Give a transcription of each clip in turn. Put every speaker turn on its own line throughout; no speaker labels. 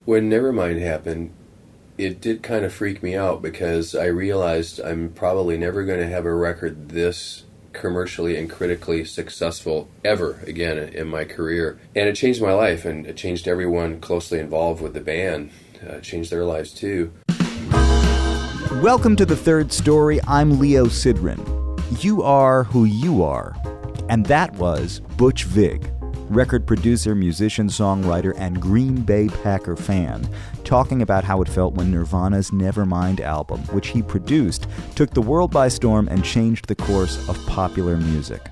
When Nevermind happened, it did kind of freak me out because I realized I'm probably never going to have a record this commercially and critically successful ever again in my career. And it changed my life, and it changed everyone closely involved with the band. It changed their lives too.
Welcome to The Third Story. I'm Leo Sidran. You are who you are. And that was Butch Vig, record producer, musician, songwriter, and Green Bay Packer fan, talking about how it felt when Nirvana's Nevermind album, which he produced, took the world by storm and changed the course of popular music.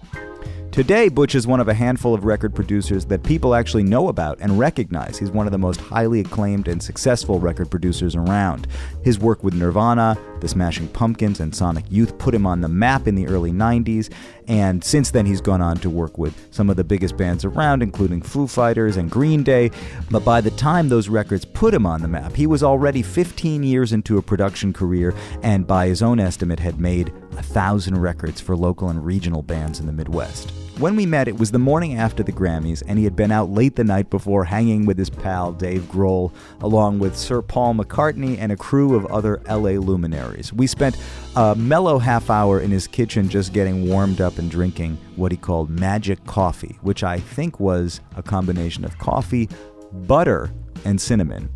Today, Butch is one of a handful of record producers that people actually know about and recognize. He's one of the most highly acclaimed and successful record producers around. His work with Nirvana, the Smashing Pumpkins, and Sonic Youth put him on the map in the early 90s, and since then he's gone on to work with some of the biggest bands around, including Foo Fighters and Green Day. But by the time those records put him on the map, he was already 15 years into a production career, and by his own estimate had made 1,000 records for local and regional bands in the Midwest. When we met, it was the morning after the Grammys, and he had been out late the night before hanging with his pal Dave Grohl, along with Sir Paul McCartney and a crew of other LA luminaries. We spent a mellow half hour in his kitchen just getting warmed up and drinking what he called magic coffee, which I think was a combination of coffee, butter, and cinnamon.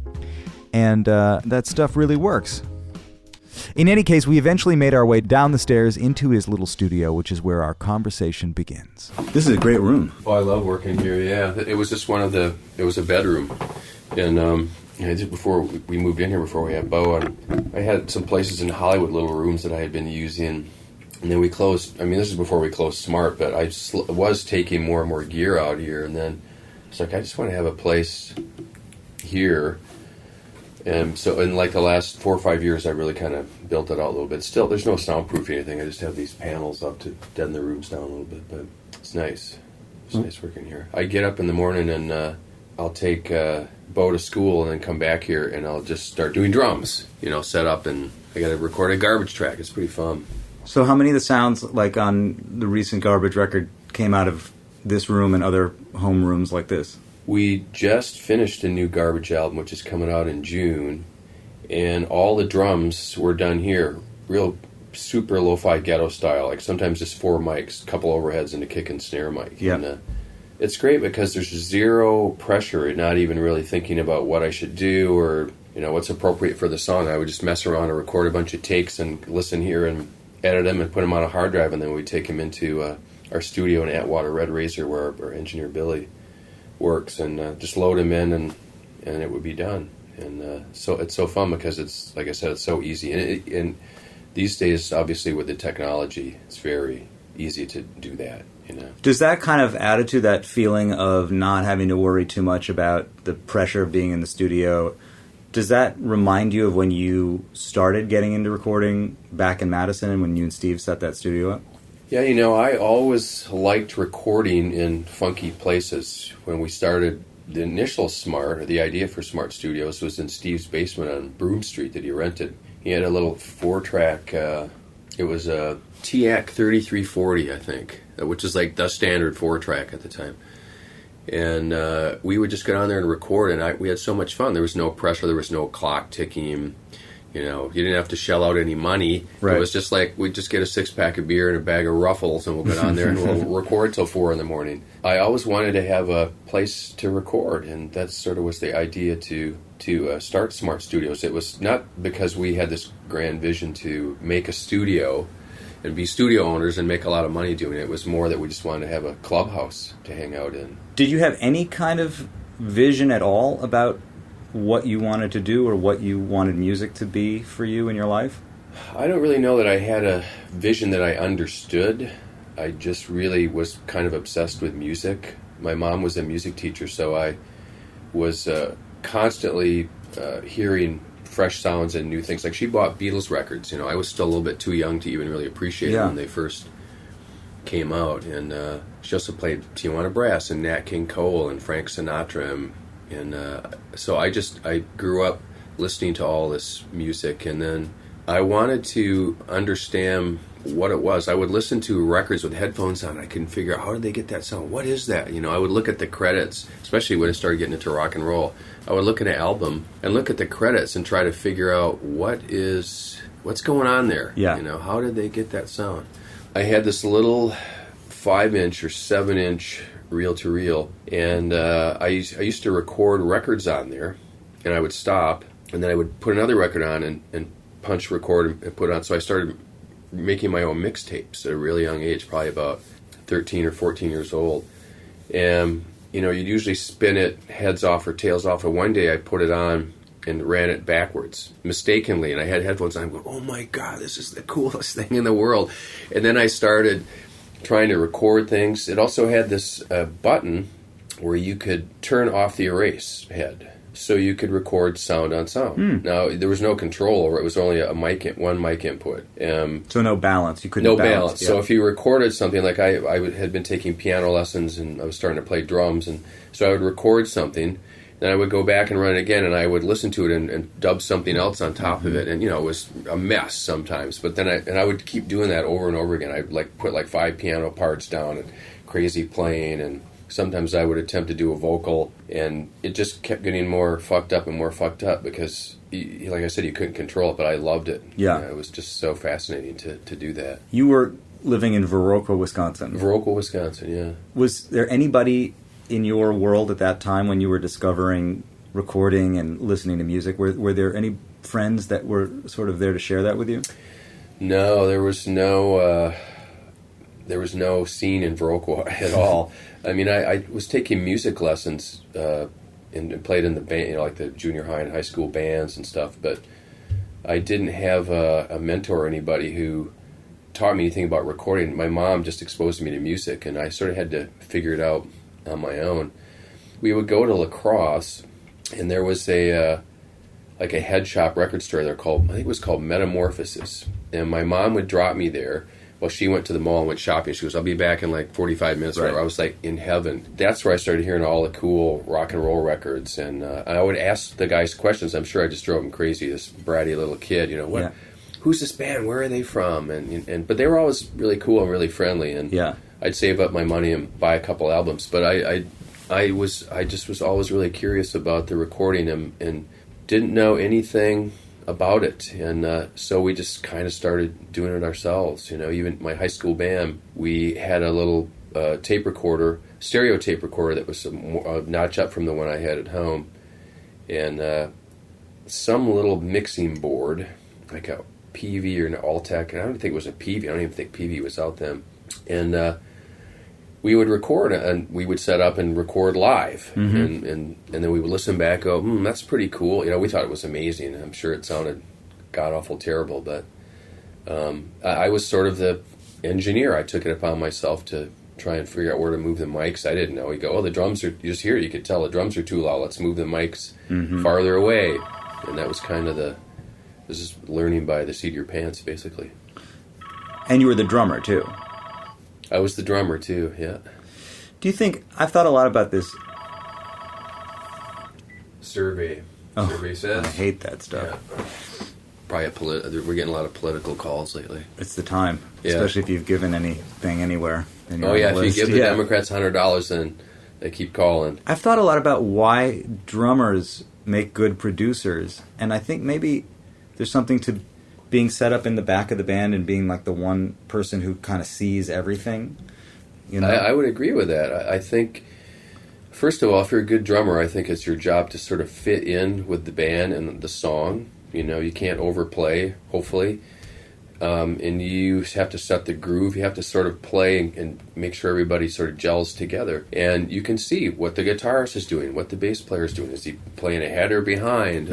And that stuff really works. In any case, we eventually made our way down the stairs into his little studio, which is where our conversation begins. This is a great room.
Oh, I love working here, yeah. It was just it was a bedroom. And just before we moved in here, before we had Bo, and I had some places in Hollywood, little rooms that I had been using. And then we closed, this is before we closed Smart, but I was taking more and more gear out here. And then it's like, I just want to have a place here. And so in like the last 4 or 5 years, I really kind of built it out a little bit. Still, there's no soundproof or anything. I just have these panels up to deaden the rooms down a little bit, but it's nice. It's nice working here. I get up in the morning and I'll take Bo to school and then come back here and I'll just start doing drums, set up, and I got to record a Garbage track. It's pretty fun.
So how many of the sounds, like on the recent Garbage record, came out of this room and other home rooms like this?
We just finished a new Garbage album, which is coming out in June, and all the drums were done here, real super lo-fi ghetto style, like sometimes just 4 mics, a couple overheads, and a kick and snare mic.
Yeah.
And, it's great because there's zero pressure, not even really thinking about what I should do or what's appropriate for the song. I would just mess around and record a bunch of takes and listen here and edit them and put them on a hard drive, and then we'd take them into our studio in Atwater Red Razor, where our engineer Billy works, and just load them in, and it would be done. And so it's so fun because it's, like I said, it's so easy. And these days, obviously, with the technology, it's very easy to do that.
Does that kind of attitude, that feeling of not having to worry too much about the pressure of being in the studio, does that remind you of when you started getting into recording back in Madison and when you and Steve set that studio up?
Yeah, I always liked recording in funky places. When we started the initial Smart, or the idea for Smart Studios, was in Steve's basement on Broome Street that he rented. He had a little 4-track, it was a TAC 3340, I think, which is like the standard 4-track at the time. And we would just go down there and record, and we had so much fun. There was no pressure, there was no clock ticking. You didn't have to shell out any money.
Right.
It was just like, we'd just get a 6-pack of beer and a bag of Ruffles, and we'll go down there and we'll record till 4 in the morning. I always wanted to have a place to record, and that sort of was the idea to start Smart Studios. It was not because we had this grand vision to make a studio and be studio owners and make a lot of money doing it. It was more that we just wanted to have a clubhouse to hang out in.
Did you have any kind of vision at all about what you wanted to do or what you wanted music to be for you in your life?
I don't really know that I had a vision that I understood. I just really was kind of obsessed with music. My mom was a music teacher, so I was constantly hearing fresh sounds and new things. Like, she bought Beatles records. I was still a little bit too young to even really appreciate them when they first came out. And she also played Tijuana Brass and Nat King Cole and Frank Sinatra. And so I grew up listening to all this music, and then I wanted to understand what it was. I would listen to records with headphones on. I couldn't figure out, how did they get that sound? What is that? I would look at the credits, especially when I started getting into rock and roll. I would look at an album and look at the credits and try to figure out what's going on there.
Yeah.
How did they get that sound? I had this little 5-inch or 7-inch reel-to-reel, and I used to record records on there, and I would stop, and then I would put another record on and punch record and put it on. So I started making my own mixtapes at a really young age, probably about 13 or 14 years old. And, you'd usually spin it heads off or tails off, and one day I put it on and ran it backwards, mistakenly, and I had headphones on. I'm going, oh my God, this is the coolest thing in the world. And then I started trying to record things. It also had this button where you could turn off the erase head, so you could record sound on sound. Now, there was no control over it. It was only one mic input.
So no balance. You couldn't
No
balance.
balance. Yeah. So if you recorded something, like I had been taking piano lessons, and I was starting to play drums, and so I would record something, then I would go back and run it again, and I would listen to it and dub something else on top of it, and it was a mess sometimes. But then I would keep doing that over and over again. I'd put 5 piano parts down and crazy playing, and sometimes I would attempt to do a vocal, and it just kept getting more fucked up and more fucked up because, like I said, you couldn't control it, but I loved it.
Yeah.
It was just so fascinating to do that.
You were living in Viroqua, Wisconsin.
Viroqua, Wisconsin, yeah.
Was there anybody in your world at that time when you were discovering recording and listening to music? Were there any friends that were sort of there to share that with you?
No, there was no scene in Viroqua at all. I mean, I was taking music lessons and played in the band, like the junior high and high school bands and stuff, but I didn't have a mentor or anybody who taught me anything about recording. My mom just exposed me to music, and I sort of had to figure it out on my own. We would go to La Crosse, and there was a head shop record store there I think it was called Metamorphosis, and my mom would drop me there. Well, she went to the mall and went shopping. She goes, I'll be back in 45 minutes. Right. I was in heaven. That's where I started hearing all the cool rock and roll records. And I would ask the guys questions. I'm sure I just drove him crazy, this bratty little kid. Who's this band? Where are they from? But they were always really cool and really friendly. And I'd save up my money and buy a couple albums. But I just was always really curious about the recording and didn't know anything about it, and so we just kind of started doing it ourselves. Even my high school band, we had a little stereo tape recorder that was a notch up from the one I had at home, and some little mixing board, like a PV or an Altec, and I don't think it was a PV. I don't even think PV was out then, and we would record, and we would set up and record live, and then we would listen back, go, that's pretty cool. We thought it was amazing. I'm sure it sounded god-awful terrible, but I was sort of the engineer. I took it upon myself to try and figure out where to move the mics. I didn't know. You go, the drums are, you just hear it. You could tell the drums are too loud. Let's move the mics farther away. And that was kind of this is learning by the seat of your pants, basically.
And you were the drummer, too.
I was the drummer, too, yeah.
Do you think, I've thought a lot about this.
Survey says.
I hate that stuff.
Yeah. Probably we're getting a lot of political calls lately.
It's the time, especially if you've given anything anywhere.
If you give the Democrats $100, then they keep calling.
I've thought a lot about why drummers make good producers, and I think maybe there's something to being set up in the back of the band and being the one person who kind of sees everything.
I would agree with that. I think, first of all, if you're a good drummer, I think it's your job to sort of fit in with the band and the song. You can't overplay, hopefully. And you have to set the groove. You have to sort of play and make sure everybody sort of gels together. And you can see what the guitarist is doing, what the bass player is doing. Is he playing ahead or behind?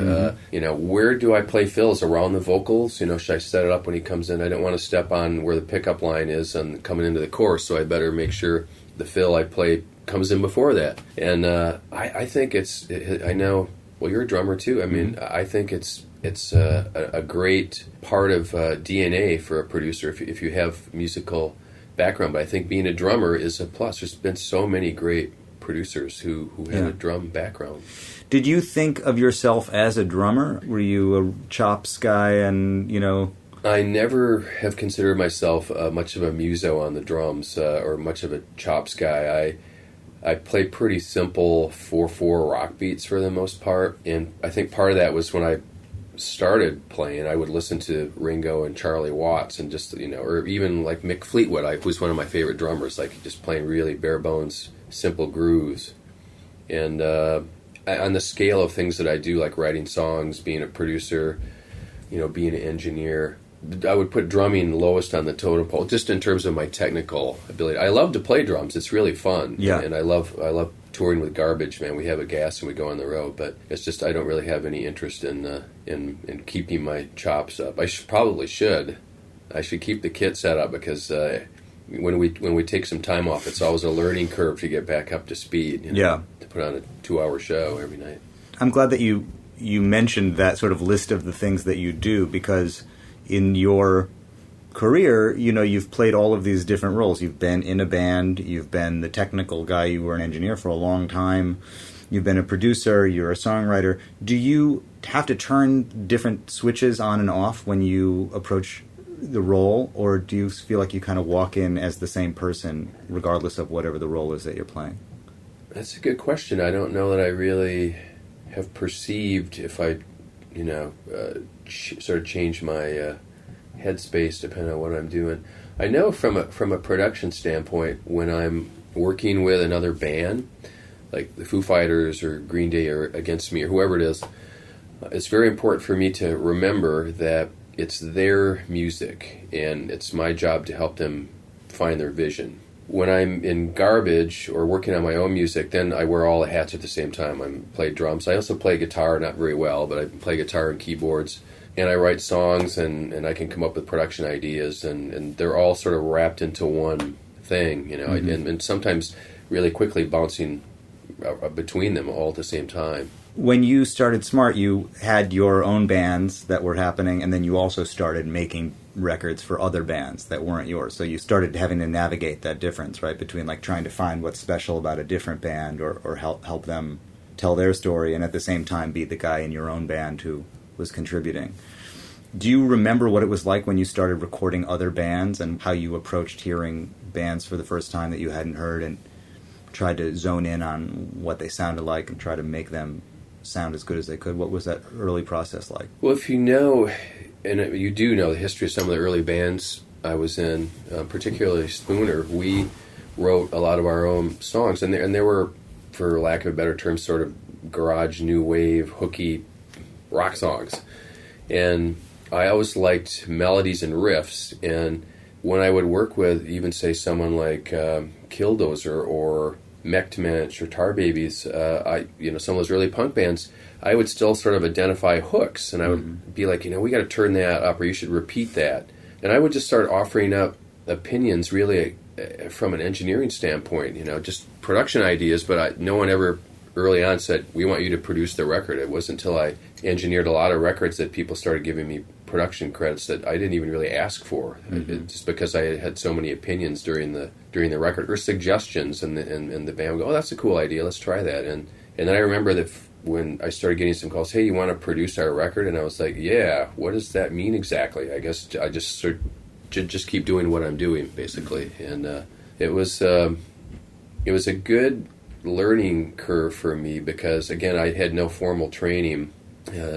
Where do I play fills? Around the vocals? Should I set it up when he comes in? I don't want to step on where the pickup line is and coming into the chorus, so I better make sure the fill I play comes in before that. And I think I know, well, you're a drummer too. I mean, I think it's a great part of DNA for a producer if you have musical background. But I think being a drummer is a plus. There's been so many great producers who have a drum background.
Did you think of yourself as a drummer? Were you a chops guy and,
I never have considered myself much of a muso on the drums or much of a chops guy. I play pretty simple 4/4 rock beats for the most part, and I think part of that was when I started playing, I would listen to Ringo and Charlie Watts and just, or even like Mick Fleetwood, who's one of my favorite drummers, like just playing really bare bones, simple grooves. And on the scale of things that I do, like writing songs, being a producer, being an engineer, I would put drumming lowest on the totem pole, just in terms of my technical ability. I love to play drums; it's really fun.
Yeah,
and I love touring with Garbage. Man, we have a gas and we go on the road, but it's just I don't really have any interest in keeping my chops up. Probably should. I should keep the kit set up because when we take some time off, it's always a learning curve to get back up to speed.
Yeah,
to put on a 2-hour show every night.
I'm glad that you mentioned that sort of list of the things that you do, because in your career, you've played all of these different roles. You've been in a band, you've been the technical guy, you were an engineer for a long time, you've been a producer, you're a songwriter. Do you have to turn different switches on and off when you approach the role, or do you feel like you kind of walk in as the same person regardless of whatever the role is that you're playing?
That's a good question. I don't know that I really have perceived if I, sort of change my headspace depending on what I'm doing. I know from a production standpoint, when I'm working with another band, like the Foo Fighters or Green Day or Against Me or whoever it is, it's very important for me to remember that it's their music and it's my job to help them find their vision. When I'm in Garbage or working on my own music, then I wear all the hats at the same time. I play drums. I also play guitar, not very well, but I play guitar and keyboards. And I write songs, and I can come up with production ideas, and they're all sort of wrapped into one thing, mm-hmm. and sometimes really quickly bouncing between them all at the same time.
When you started Smart, you had your own bands that were happening, and then you also started making records for other bands that weren't yours. So you started having to navigate that difference, right, between like trying to find what's special about a different band or help them tell their story, and at the same time be the guy in your own band who was contributing. Do you remember what it was like when you started recording other bands and how you approached hearing bands for the first time that you hadn't heard and tried to zone in on what they sounded like and try to make them sound as good as they could? What was that early process like?
Well, if you know, and you do know the history of some of the early bands I was in, particularly Spooner, we wrote a lot of our own songs, and there were, for lack of a better term, sort of garage, new wave, hooky rock songs. And I always liked melodies and riffs, and when I would work with even, say, someone like Killdozer or Mechmensch or Tar Babies, some of those early punk bands, I would still sort of identify hooks, and I would be like, we got to turn that up, or you should repeat that. And I would just start offering up opinions, really, from an engineering standpoint, just production ideas, but no one ever early on said, we want you to produce the record. It wasn't until I engineered a lot of records that people started giving me production credits that I didn't even really ask for, just because I had so many opinions during the record, or suggestions, and the band would go, oh, that's a cool idea, let's try that. And then I remember that when I started getting some calls, hey, you want to produce our record? And I was like, yeah, what does that mean exactly? I guess I just just keep doing what I'm doing, basically. And it was a good learning curve for me because, again, I had no formal training.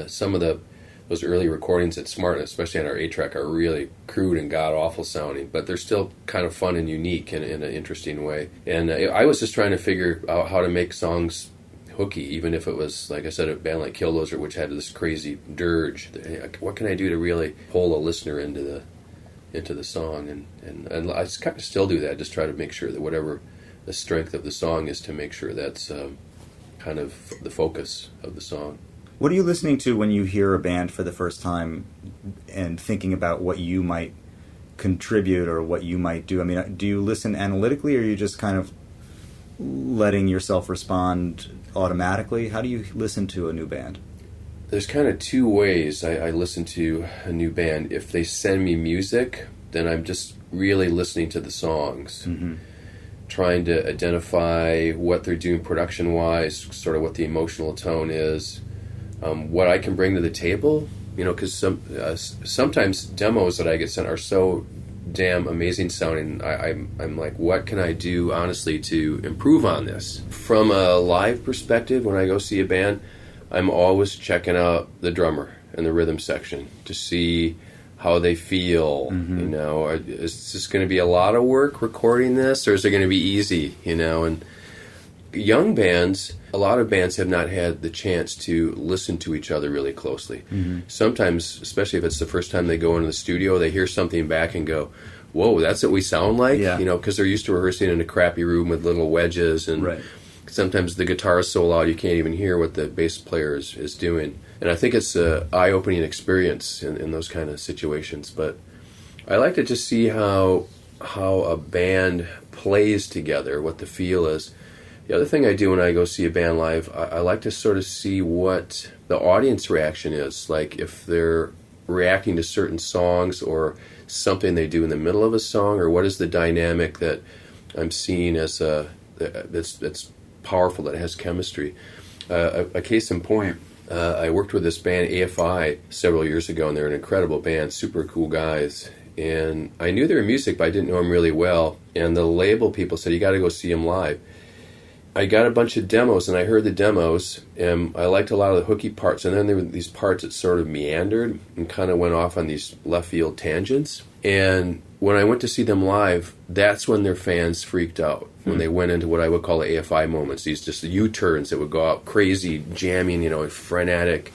Some of those early recordings at Smart, especially on our 8-track, are really crude and god-awful sounding, but they're still kind of fun and unique in an interesting way. And I was just trying to figure out how to make songs hooky, even if it was, like I said, a band like Killdozer, which had this crazy dirge. What can I do to really pull a listener into the song? And I kind of still do that, just try to make sure that whatever the strength of the song is, to make sure that's kind of the focus of the song.
What are you listening to when you hear a band for the first time and thinking about what you might contribute or what you might do? I mean, do you listen analytically, or are you just kind of letting yourself respond automatically? How do you listen to a new band?
There's kind of two ways I listen to a new band. If they send me music, then I'm just really listening to the songs. Mm-hmm. Trying to identify what they're doing production-wise, sort of what the emotional tone is. What I can bring to the table, because sometimes demos that I get sent are so damn amazing sounding. I'm like, what can I do honestly to improve on this? From a live perspective, when I go see a band, I'm always checking out the drummer and the rhythm section to see how they feel. Is this going to be a lot of work recording this, or is it going to be easy? And young bands, a lot of bands have not had the chance to listen to each other really closely. Sometimes, especially if it's the first time they go into the studio, they hear something back and go, whoa, that's what we sound like? Because they're used to rehearsing in a crappy room with little wedges, and sometimes the guitar is so loud you can't even hear what the bass player is doing. And I think it's an eye-opening experience in those kind of situations. But I like to just see how a band plays together, what the feel is. The other thing I do when I go see a band live, I like to sort of see what the audience reaction is. Like if they're reacting to certain songs or something they do in the middle of a song, or what is the dynamic that I'm seeing as that's powerful, that has chemistry. A case in point, I worked with this band AFI several years ago, and they're an incredible band, super cool guys. And I knew their music, but I didn't know them really well. And the label people said, you got to go see them live. I got a bunch of demos, and I heard the demos, and I liked a lot of the hooky parts, and then there were these parts that sort of meandered and kind of went off on these left field tangents. And when I went to see them live, that's when their fans freaked out, when they went into what I would call the AFI moments, these just U-turns that would go out crazy, jamming, frenetic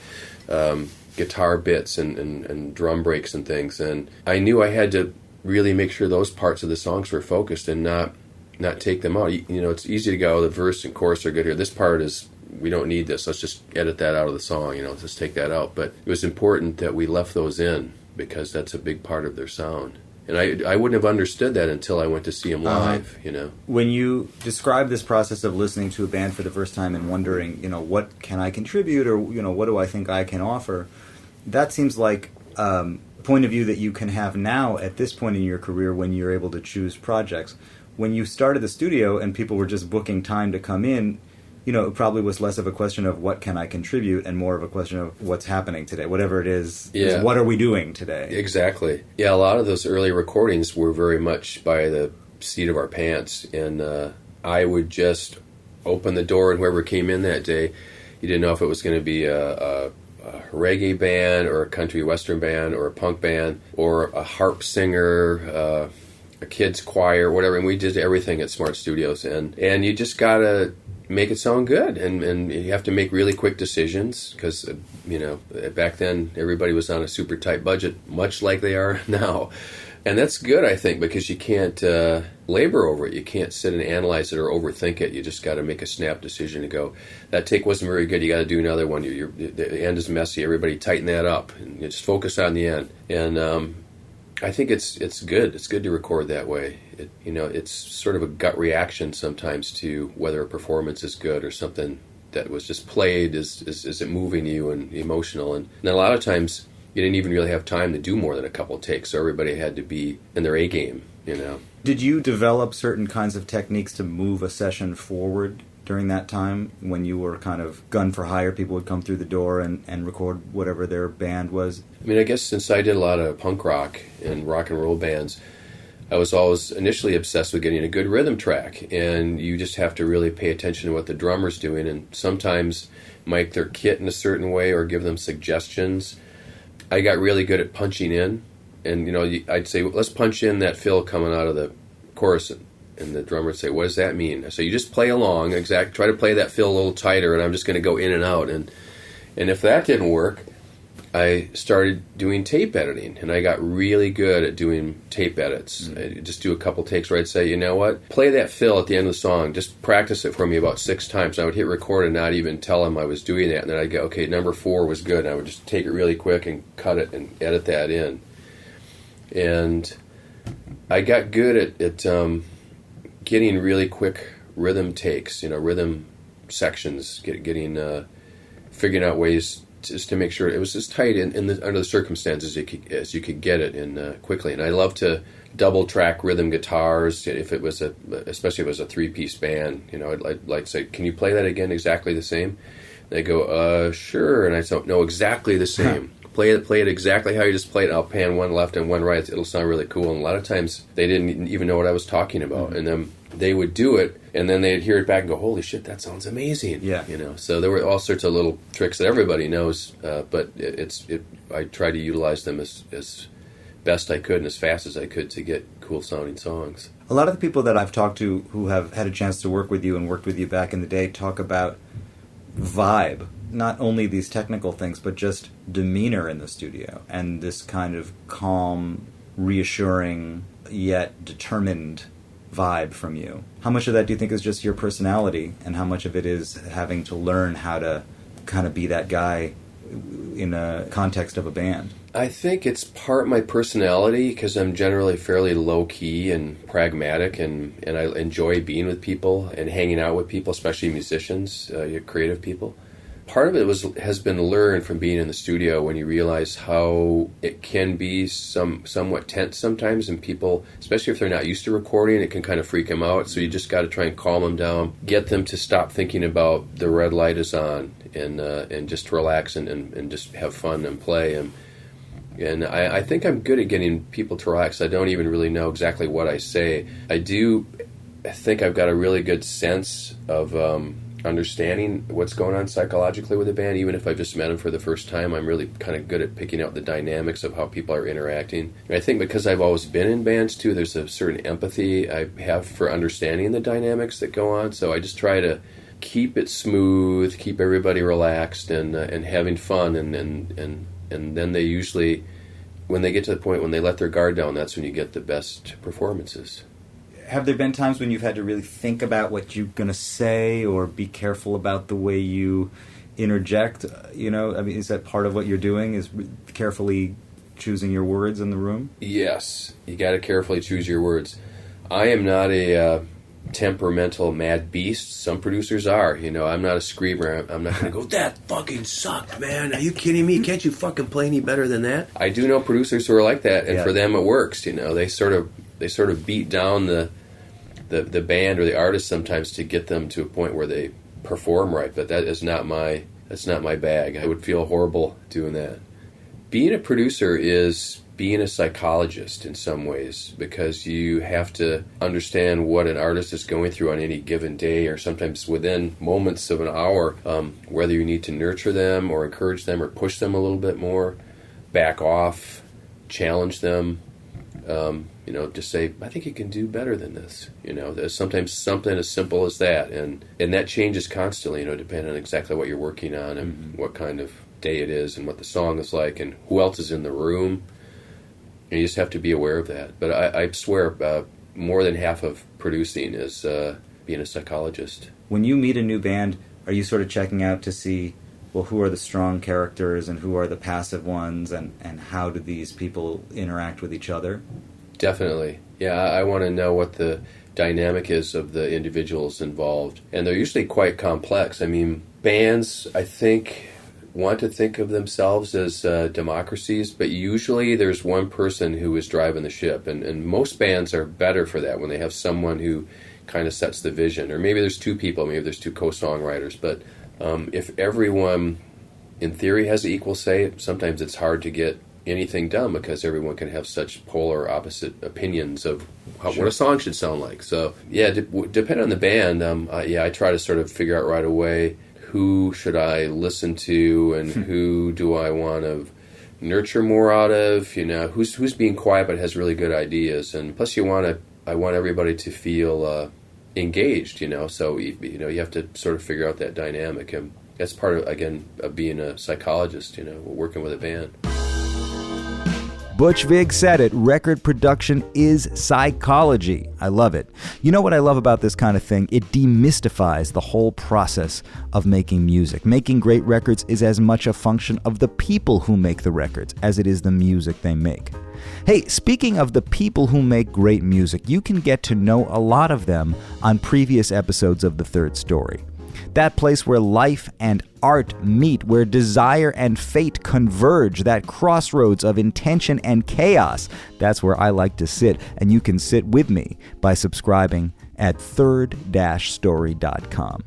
guitar bits and drum breaks and things. And I knew I had to really make sure those parts of the songs were focused and not take them out. It's easy to go, the verse and chorus are good here. This part is, we don't need this. Let's just edit that out of the song, let's take that out. But it was important that we left those in because that's a big part of their sound. And I wouldn't have understood that until I went to see them live,
When you describe this process of listening to a band for the first time and wondering, what can I contribute, or, what do I think I can offer, that seems like a point of view that you can have now at this point in your career when you're able to choose projects. When you started the studio and people were just booking time to come in, it probably was less of a question of what can I contribute and more of a question of what's happening today. Whatever it is what are we doing today?
Exactly. Yeah, a lot of those early recordings were very much by the seat of our pants. And I would just open the door, and whoever came in that day, you didn't know if it was going to be a reggae band or a country western band or a punk band or a harp singer, a kids choir, whatever, and we did everything at Smart Studios, and you just gotta make it sound good, and you have to make really quick decisions because back then everybody was on a super tight budget, much like they are now, and that's good, I think, because you can't labor over it. You can't sit and analyze it or overthink it. You just got to make a snap decision and go, that take wasn't very good, you got to do another one. The end is messy, everybody tighten that up, and you just focus on the end. And I think it's good. It's good to record that way. It's sort of a gut reaction sometimes to whether a performance is good or something that was just played. Is it moving you and emotional? And a lot of times you didn't even really have time to do more than a couple of takes, so everybody had to be in their A game. Did you develop certain kinds of techniques to move a session forward during that time when you were kind of gun for hire? People would come through the door and record whatever their band was. I guess since I did a lot of punk rock and rock and roll bands, I was always initially obsessed with getting a good rhythm track, and you just have to really pay attention to what the drummer's doing, and sometimes mic their kit in a certain way or give them suggestions. I got really good at punching in, and I'd say, let's punch in that fill coming out of the chorus, and the drummer would say, what does that mean? So you just play along, try to play that fill a little tighter, and I'm just going to go in and out. And if that didn't work, I started doing tape editing, and I got really good at doing tape edits. I'd just do a couple takes where I'd say, you know what, play that fill at the end of the song, just practice it for me about 6 times. And I would hit record and not even tell them I was doing that, and then I'd go, okay, number 4 was good, and I would just take it really quick and cut it and edit that in. And I got good at getting really quick rhythm takes, rhythm sections, figuring out ways just to make sure it was as tight under the circumstances as you could get it in quickly. And I love to double track rhythm guitars if it was especially if it was a 3-piece band. I'd like to say, can you play that again exactly the same? They go, sure, and I don't know exactly the same. play it exactly how you just played it. I'll pan one left and one right. It'll sound really cool. And a lot of times they didn't even know what I was talking about. Mm-hmm. And then they would do it, and then they'd hear it back and go, holy shit, that sounds amazing.
Yeah.
So there were all sorts of little tricks that everybody knows, but I try to utilize them as best I could and as fast as I could to get cool sounding songs.
A lot of the people that I've talked to who have had a chance to work with you and worked with you back in the day talk about vibe, not only these technical things, but just demeanor in the studio and this kind of calm, reassuring, yet determined vibe from you. How much of that do you think is just your personality, and how much of it is having to learn how to kind of be that guy in a context of a band?
I think it's part my personality, because I'm generally fairly low-key and pragmatic, and I enjoy being with people and hanging out with people, especially musicians, creative people. Part of it has been learned from being in the studio, when you realize how it can be somewhat tense sometimes, and people, especially if they're not used to recording, it can kind of freak them out. So you just got to try and calm them down, get them to stop thinking about the red light is on, and just relax and just have fun and play. And I think I'm good at getting people to relax. I don't even really know exactly what I say. I think I've got a really good sense of understanding what's going on psychologically with a band. Even if I've just met them for the first time, I'm really kind of good at picking out the dynamics of how people are interacting. And I think because I've always been in bands too, there's a certain empathy I have for understanding the dynamics that go on. So I just try to keep it smooth, keep everybody relaxed and having fun, and then they usually, when they get to the point when they let their guard down, that's when you get the best performances.
Have there been times when you've had to really think about what you're going to say, or be careful about the way you interject? Is that part of what you're doing, is carefully choosing your words in the room? Yes,
you got to carefully choose your words. I am not a temperamental mad beast. Some producers are. I'm not a screamer. I'm not going to go, that fucking sucked, man. Are you kidding me? Can't you fucking play any better than that? I do know producers who are like that, and for them it works. They sort of beat down the band or the artist sometimes to get them to a point where they perform right. But that's not my bag. I would feel horrible doing that. Being a producer is being a psychologist in some ways, because you have to understand what an artist is going through on any given day, or sometimes within moments of an hour, whether you need to nurture them or encourage them or push them a little bit more, back off, challenge them, just say, I think you can do better than this. There's sometimes something as simple as that, and that changes constantly, depending on exactly what you're working on and what kind of day it is and what the song is like and who else is in the room. And you just have to be aware of that. But I swear more than half of producing is being a psychologist. When you meet a new band, are you sort of checking out to see, well, who are the strong characters and who are the passive ones, and how do these people interact with each other? Definitely. Yeah, I want to know what the dynamic is of the individuals involved. And they're usually quite complex. I mean, bands, I think, want to think of themselves as democracies, but usually there's one person who is driving the ship, and most bands are better for that when they have someone who kind of sets the vision, or maybe there's two people, maybe there's two co-songwriters, but if everyone in theory has equal say, sometimes it's hard to get anything done, because everyone can have such polar opposite opinions of what a song should sound like. So yeah, depending on the band, I try to sort of figure out right away, who should I listen to, and who do I want to nurture more out of? Who's being quiet but has really good ideas. And plus, I want everybody to feel engaged. So you have to sort of figure out that dynamic, and that's part of being a psychologist. Working with a band. Butch Vig said it. Record production is psychology. I love it. You know what I love about this kind of thing? It demystifies the whole process of making music. Making great records is as much a function of the people who make the records as it is the music they make. Hey, speaking of the people who make great music, you can get to know a lot of them on previous episodes of The Third Story. That place where life and art meet, where desire and fate converge, that crossroads of intention and chaos. That's where I like to sit, and you can sit with me by subscribing at third-story.com.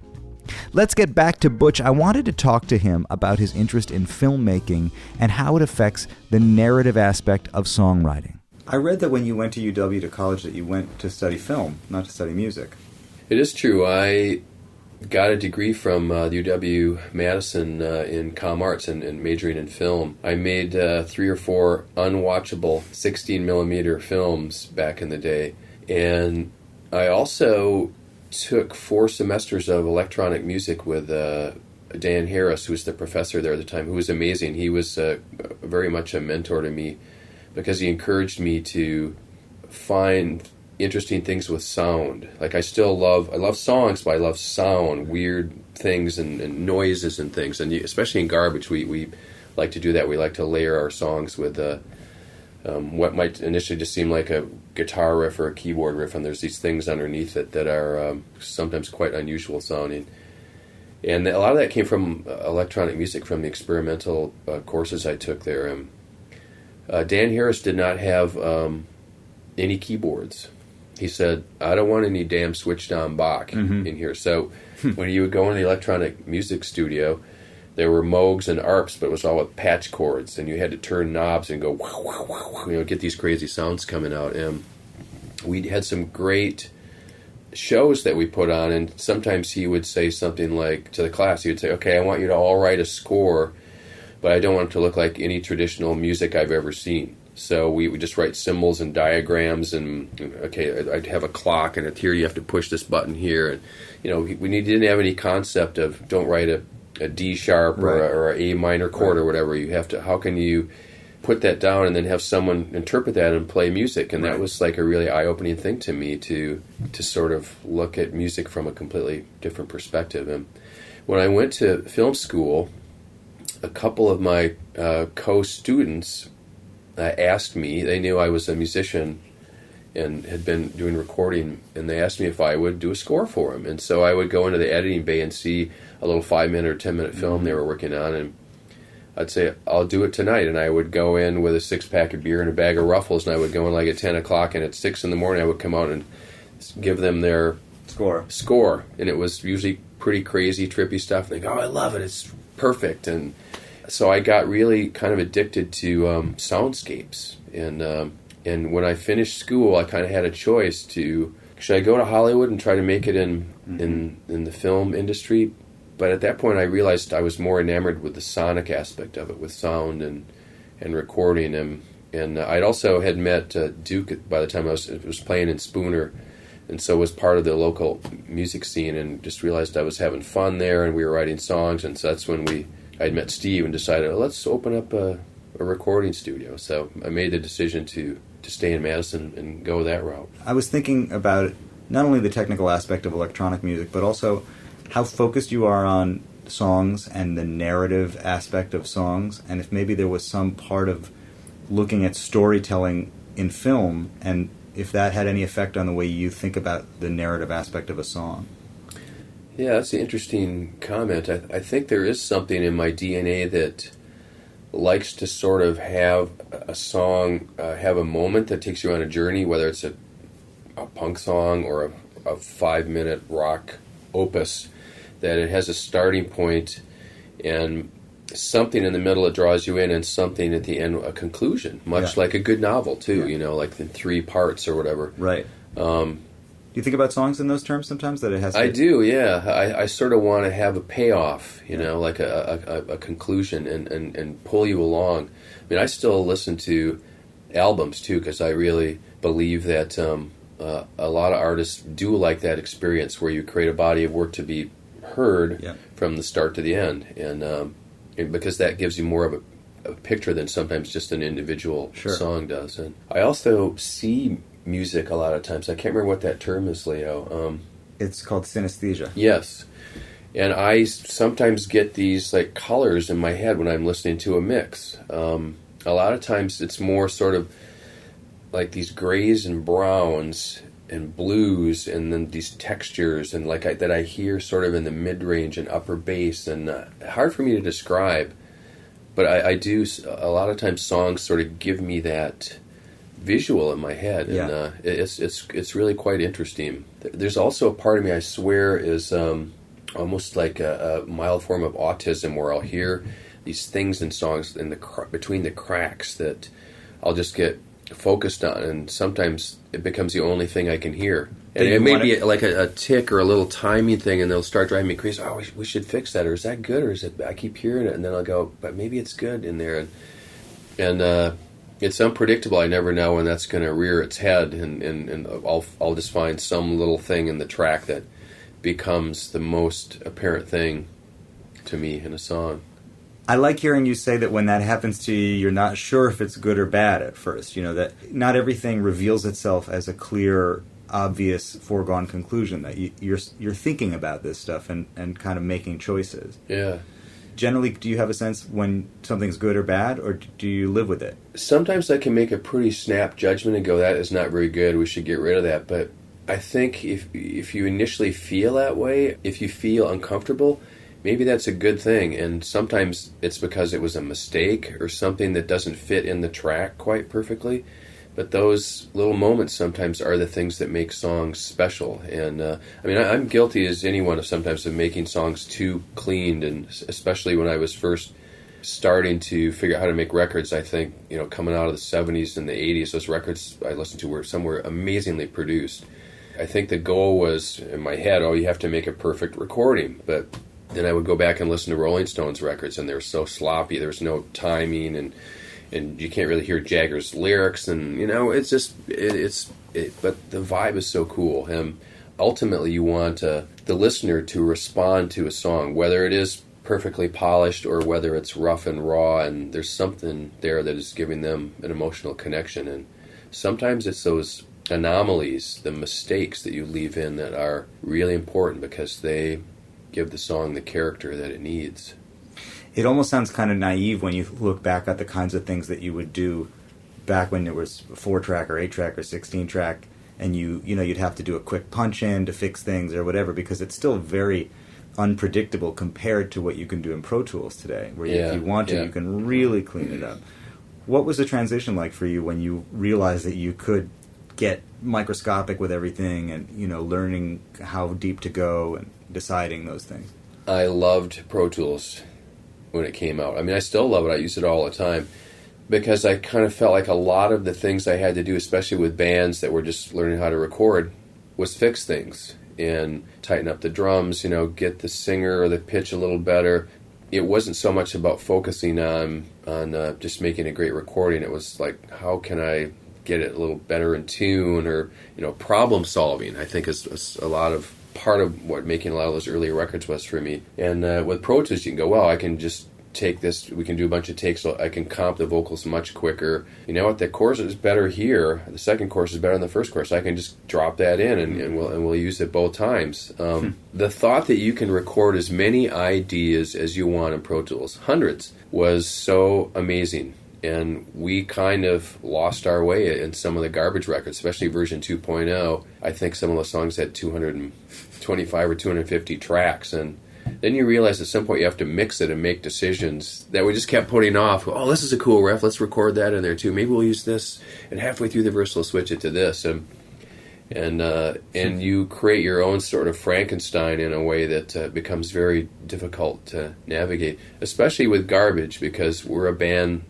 Let's get back to Butch. I wanted to talk to him about his interest in filmmaking and how it affects the narrative aspect of songwriting. I read that when you went to UW to college that you went to study film, not to study music.
It is true. I got a degree from the UW-Madison in Comm Arts and majoring in film. I made 3 or 4 unwatchable 16mm films back in the day. And I also took 4 semesters of electronic music with Dan Harris, who was the professor there at the time, who was amazing. He was very much a mentor to me because he encouraged me to find interesting things with sound. Like I love songs, but I love sound, weird things and noises and things. And especially in Garbage, we like to do that. We like to layer our songs with what might initially just seem like a guitar riff or a keyboard riff, and there's these things underneath it that are sometimes quite unusual sounding. And a lot of that came from electronic music, from the experimental courses I took there. Dan Harris did not have any keyboards. He said, I don't want any damn switched-on Bach in here. So when you would go in the electronic music studio, there were Moogs and ARPs, but it was all with patch chords, and you had to turn knobs and go, wow, wow, wow, get these crazy sounds coming out. And we had some great shows that we put on, and sometimes he would say something like to the class, he would say, okay, I want you to all write a score, but I don't want it to look like any traditional music I've ever seen. So we would just write symbols and diagrams, and okay, I'd have a clock, and here you have to push this button here, and we didn't have any concept of don't write a D sharp or a minor chord or whatever. You have to. How can you put that down and then have someone interpret that and play music? And that was like a really eye-opening thing to me to sort of look at music from a completely different perspective. And when I went to film school, a couple of my co-students asked me. They knew I was a musician and had been doing recording, and they asked me if I would do a score for them. And so I would go into the editing bay and see a little 5-minute or 10-minute film they were working on, and I'd say, I'll do it tonight. And I would go in with a 6-pack of beer and a bag of Ruffles, and I would go in like at 10 o'clock, and at 6 in the morning I would come out and give them their score. And it was usually pretty crazy, trippy stuff. And they go, oh, I love it, it's perfect. And so I got really kind of addicted to soundscapes. And when I finished school, I kind of had a choice to, should I go to Hollywood and try to make it in the film industry? But at that point, I realized I was more enamored with the sonic aspect of it, with sound and recording. And I'd also had met Duke by the time I was playing in Spooner, and so was part of the local music scene, and just realized I was having fun there, and we were writing songs. And so that's when I'd met Steve and decided, let's open up a recording studio. So I made the decision to stay in Madison and go that route.
I was thinking about not only the technical aspect of electronic music, but also how focused you are on songs and the narrative aspect of songs, and if maybe there was some part of looking at storytelling in film, and if that had any effect on the way you think about the narrative aspect of a song.
Yeah, that's an interesting comment. I think there is something in my DNA that likes to sort of have a song have a moment that takes you on a journey, whether it's a punk song or a 5-minute rock opus, that it has a starting point and something in the middle that draws you in, and something at the end, a conclusion, much like a good novel too, like in 3 parts or whatever.
Right. Do you think about songs in those terms sometimes, that it has to...
I do, yeah. I sort of want to have a payoff, like a conclusion and pull you along. I mean, I still listen to albums too, because I really believe that a lot of artists do like that experience where you create a body of work to be heard from the start to the end, and because that gives you more of a picture than sometimes just an individual song does. And I also see music a lot of times. I can't remember what that term is, Leo.
It's called synesthesia.
Yes. And I sometimes get these like colors in my head when I'm listening to a mix. A lot of times it's more sort of like these grays and browns and blues, and then these textures, and that I hear sort of in the mid-range and upper bass, and hard for me to describe, but I do. A lot of times songs sort of give me that visual in my head, and it's really quite interesting. There's also a part of me, I swear, is almost like a mild form of autism, where I'll hear these things in songs in between the cracks that I'll just get focused on, and sometimes it becomes the only thing I can hear. And it may be like a tick or a little timing thing, and they'll start driving me crazy. Oh, we should fix that, or is that good, or is it? I keep hearing it, and then I'll go, but maybe it's good in there, and it's unpredictable. I never know when that's going to rear its head, and I'll just find some little thing in the track that becomes the most apparent thing to me in a song.
I like hearing you say that when that happens to you, you're not sure if it's good or bad at first. You know, that not everything reveals itself as a clear, obvious, foregone conclusion, that you're thinking about this stuff and kind of making choices.
Yeah.
Generally, do you have a sense when something's good or bad, or do you live with it?
Sometimes I can make a pretty snap judgment and go, that is not very good, we should get rid of that. But I think if you initially feel that way, if you feel uncomfortable, maybe that's a good thing. And sometimes it's because it was a mistake or something that doesn't fit in the track quite perfectly. But those little moments sometimes are the things that make songs special. And I'm guilty as anyone of sometimes of making songs too cleaned, and especially when I was first starting to figure out how to make records. I think, coming out of the 70s and the 80s, those records I listened to were somewhere amazingly produced. I think the goal was in my head, you have to make a perfect recording. But then I would go back and listen to Rolling Stones records, and they were so sloppy. There was no timing, and you can't really hear Jagger's lyrics, and it's just but the vibe is so cool. And ultimately, you want the listener to respond to a song, whether it is perfectly polished or whether it's rough and raw, and there's something there that is giving them an emotional connection. And sometimes it's those anomalies, the mistakes that you leave in, that are really important because they give the song the character that it needs.
It almost sounds kind of naive when you look back at the kinds of things that you would do back when there was 4-track or 8-track or 16-track, and you'd have to do a quick punch-in to fix things or whatever, because it's still very unpredictable compared to what you can do in Pro Tools today, where if you want to, you can really clean it up. What was the transition like for you when you realized that you could get microscopic with everything, and learning how deep to go and deciding those things?
I loved Pro Tools when it came out. I still love it. I use it all the time because I kind of felt like a lot of the things I had to do, especially with bands that were just learning how to record, was fix things and tighten up the drums, get the singer or the pitch a little better. It wasn't so much about focusing on just making a great recording. It was like, how can I get it a little better in tune, or problem solving, I think is a lot of part of what making a lot of those earlier records was for me. And with Pro Tools, you can go, I can just take this, we can do a bunch of takes, so I can comp the vocals much quicker. You know what, the chorus is better here, the second chorus is better than the first chorus, I can just drop that in and we'll use it both times. The thought that you can record as many ideas as you want in Pro Tools, hundreds, was so amazing. And we kind of lost our way in some of the garbage records, especially version 2.0. I think some of those songs had 225 or 250 tracks. And then you realize at some point you have to mix it and make decisions that we just kept putting off. This is a cool riff. Let's record that in there too. Maybe we'll use this. And halfway through the verse, we'll switch it to this. And you create your own sort of Frankenstein in a way that becomes very difficult to navigate, especially with garbage, because we're a band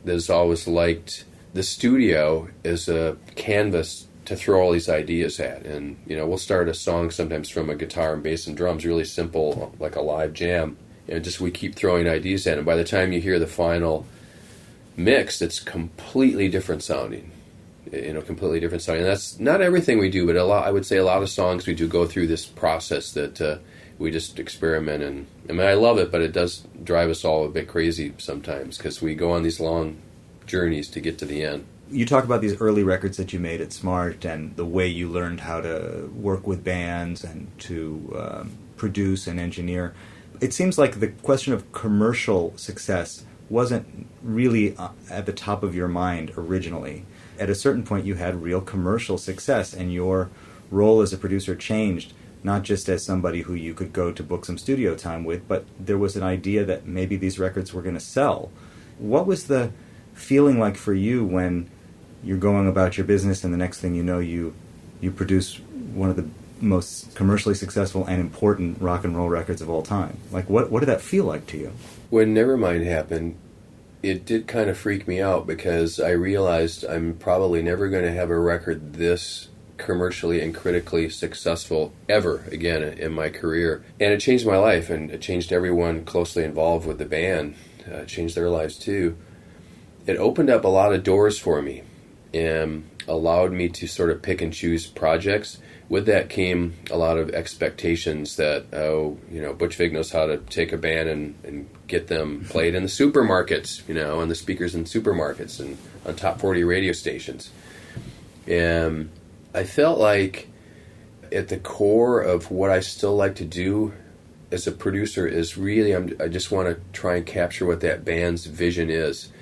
that has always liked the studio as a canvas to throw all these ideas at. And, we'll start a song sometimes from a guitar and bass and drums, really simple, like a live jam. And just we keep throwing ideas at it. And by the time you hear the final mix, it's completely different sounding. Completely different sounding. And that's not everything we do, but I would say a lot of songs we do go through this process that we just experiment. And I love it, but it does drive us all a bit crazy sometimes because we go on these long journeys to get to the end.
You talk about these early records that you made at Smart and the way you learned how to work with bands and to produce and engineer. It seems like the question of commercial success wasn't really at the top of your mind originally. At a certain point, you had real commercial success, and your role as a producer changed, not just as somebody who you could go to book some studio time with, but there was an idea that maybe these records were going to sell. What was the feeling like for you when you're going about your business and the next thing you know, you produce one of the most commercially successful and important rock and roll records of all time. Like, what did that feel like to you?
When Nevermind happened, it did kind of freak me out because I realized I'm probably never going to have a record this commercially and critically successful ever again in my career. And it changed my life, and it changed everyone closely involved with the band. It changed their lives too. It opened up a lot of doors for me and allowed me to sort of pick and choose projects. With that came a lot of expectations that, Butch Vig knows how to take a band and get them played in the supermarkets, on the speakers in supermarkets and on top 40 radio stations. And I felt like at the core of what I still like to do as a producer is really, I just want to try and capture what that band's vision is.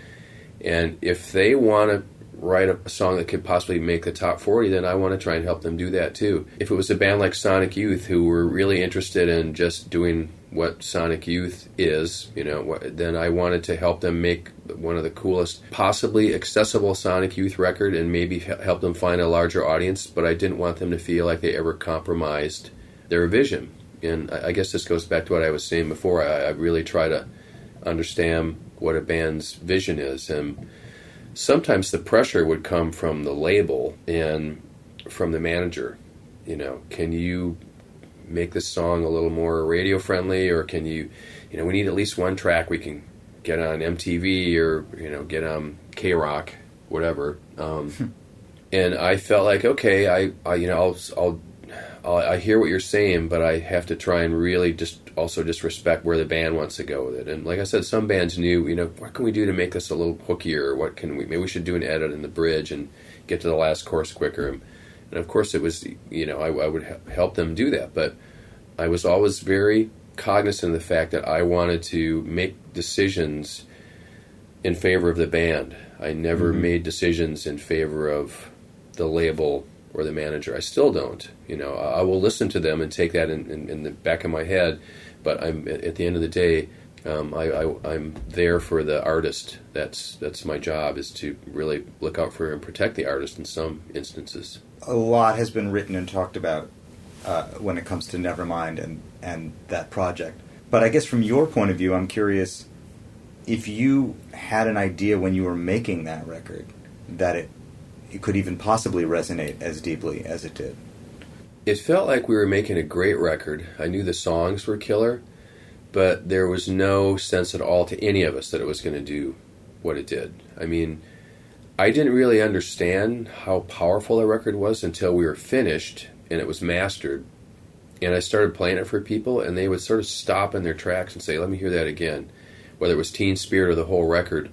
And if they want to write a song that could possibly make the top 40, then I want to try and help them do that too. If it was a band like Sonic Youth who were really interested in just doing what Sonic Youth is, then I wanted to help them make one of the coolest, possibly accessible Sonic Youth record and maybe help them find a larger audience, but I didn't want them to feel like they ever compromised their vision. And I guess this goes back to what I was saying before. I really try to understand what a band's vision is, and sometimes the pressure would come from the label and from the manager. Can you make this song a little more radio friendly, or can you, we need at least one track we can get on MTV or, get on K-Rock, whatever. And I felt like, okay, I hear what you're saying, but I have to try and really just respect where the band wants to go with it. And like I said, some bands knew, what can we do to make this a little hookier? Maybe we should do an edit in the bridge and get to the last chorus quicker. And of course it was, I would help them do that. But I was always very cognizant of the fact that I wanted to make decisions in favor of the band. I never made decisions in favor of the label or the manager. I still don't. I will listen to them and take that in the back of my head, but I'm at the end of the day, I'm there for the artist. That's my job, is to really look out for and protect the artist in some instances.
A lot has been written and talked about when it comes to Nevermind and that project. But I guess from your point of view, I'm curious if you had an idea when you were making that record that it could even possibly resonate as deeply as it did.
It felt like we were making a great record. I knew the songs were killer, but there was no sense at all to any of us that it was going to do what it did. I mean, I didn't really understand how powerful the record was until we were finished and it was mastered. And I started playing it for people, and they would sort of stop in their tracks and say, let me hear that again. Whether it was Teen Spirit or the whole record,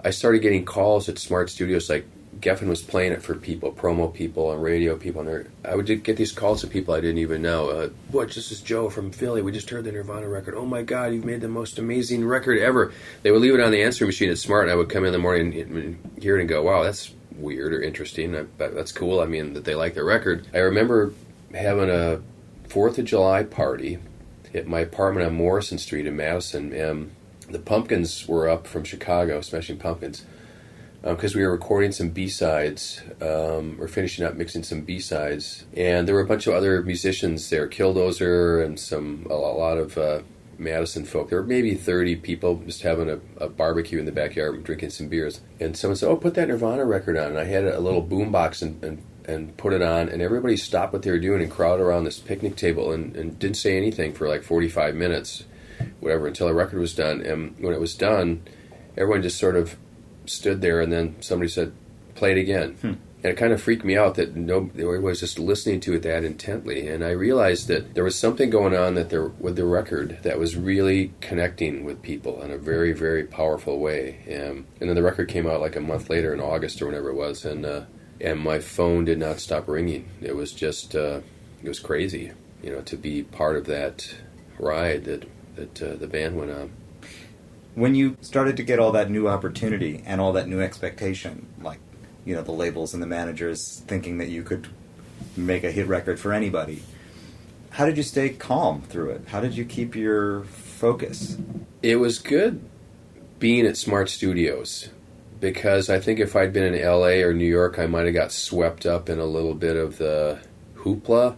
I started getting calls at smart studios like Geffen was playing it for people, promo people and radio people, and I would get these calls of people I didn't even know. Butch, this is Joe from Philly. We just heard the Nirvana record. Oh my God, you've made the most amazing record ever. They would leave it on the answering machine at Smart, and I would come in the morning and hear it and go, wow, that's weird or interesting. That's cool. I mean, that they like the record. I remember having a 4th of July party at my apartment on Morrison Street in Madison, and the Pumpkins were up from Chicago, Smashing Pumpkins, because we were recording some B-sides, or finishing up mixing some B-sides, and there were a bunch of other musicians there, Killdozer and a lot of Madison folk. There were maybe 30 people just having a barbecue in the backyard and drinking some beers, and someone said, oh, put that Nirvana record on, and I had a little boombox and put it on, and everybody stopped what they were doing and crowded around this picnic table and didn't say anything for like 45 minutes, whatever, until the record was done. And when it was done, everyone just sort of stood there, and then somebody said, play it again. And it kind of freaked me out that everybody was just listening to it that intently. And I realized that there was something going on with the record that was really connecting with people in a very, very powerful way. And then the record came out like a month later in August or whenever it was, and my phone did not stop ringing. It was just, it was crazy, to be part of that ride that the band went on.
When you started to get all that new opportunity and all that new expectation, like, the labels and the managers thinking that you could make a hit record for anybody, how did you stay calm through it? How did you keep your focus? It
was good being at Smart Studios, because I think if I'd been in LA or New York, I might have got swept up in a little bit of the hoopla.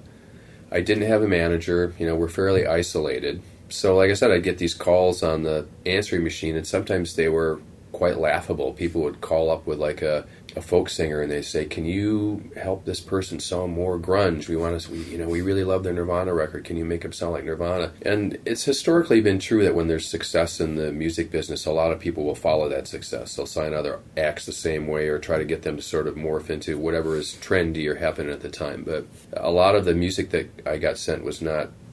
I didn't have a manager. We're fairly isolated. So like I said, I'd get these calls on the answering machine, and sometimes they were quite laughable. People would call up with like a folk singer, and they say, "Can you help this person sound more grunge? We really love their Nirvana record. Can you make them sound like Nirvana?" And it's historically been true that when there's success in the music business, a lot of people will follow that success. They'll sign other acts the same way, or try to get them to sort of morph into whatever is trendy or happening at the time. But a lot of the music that I got sent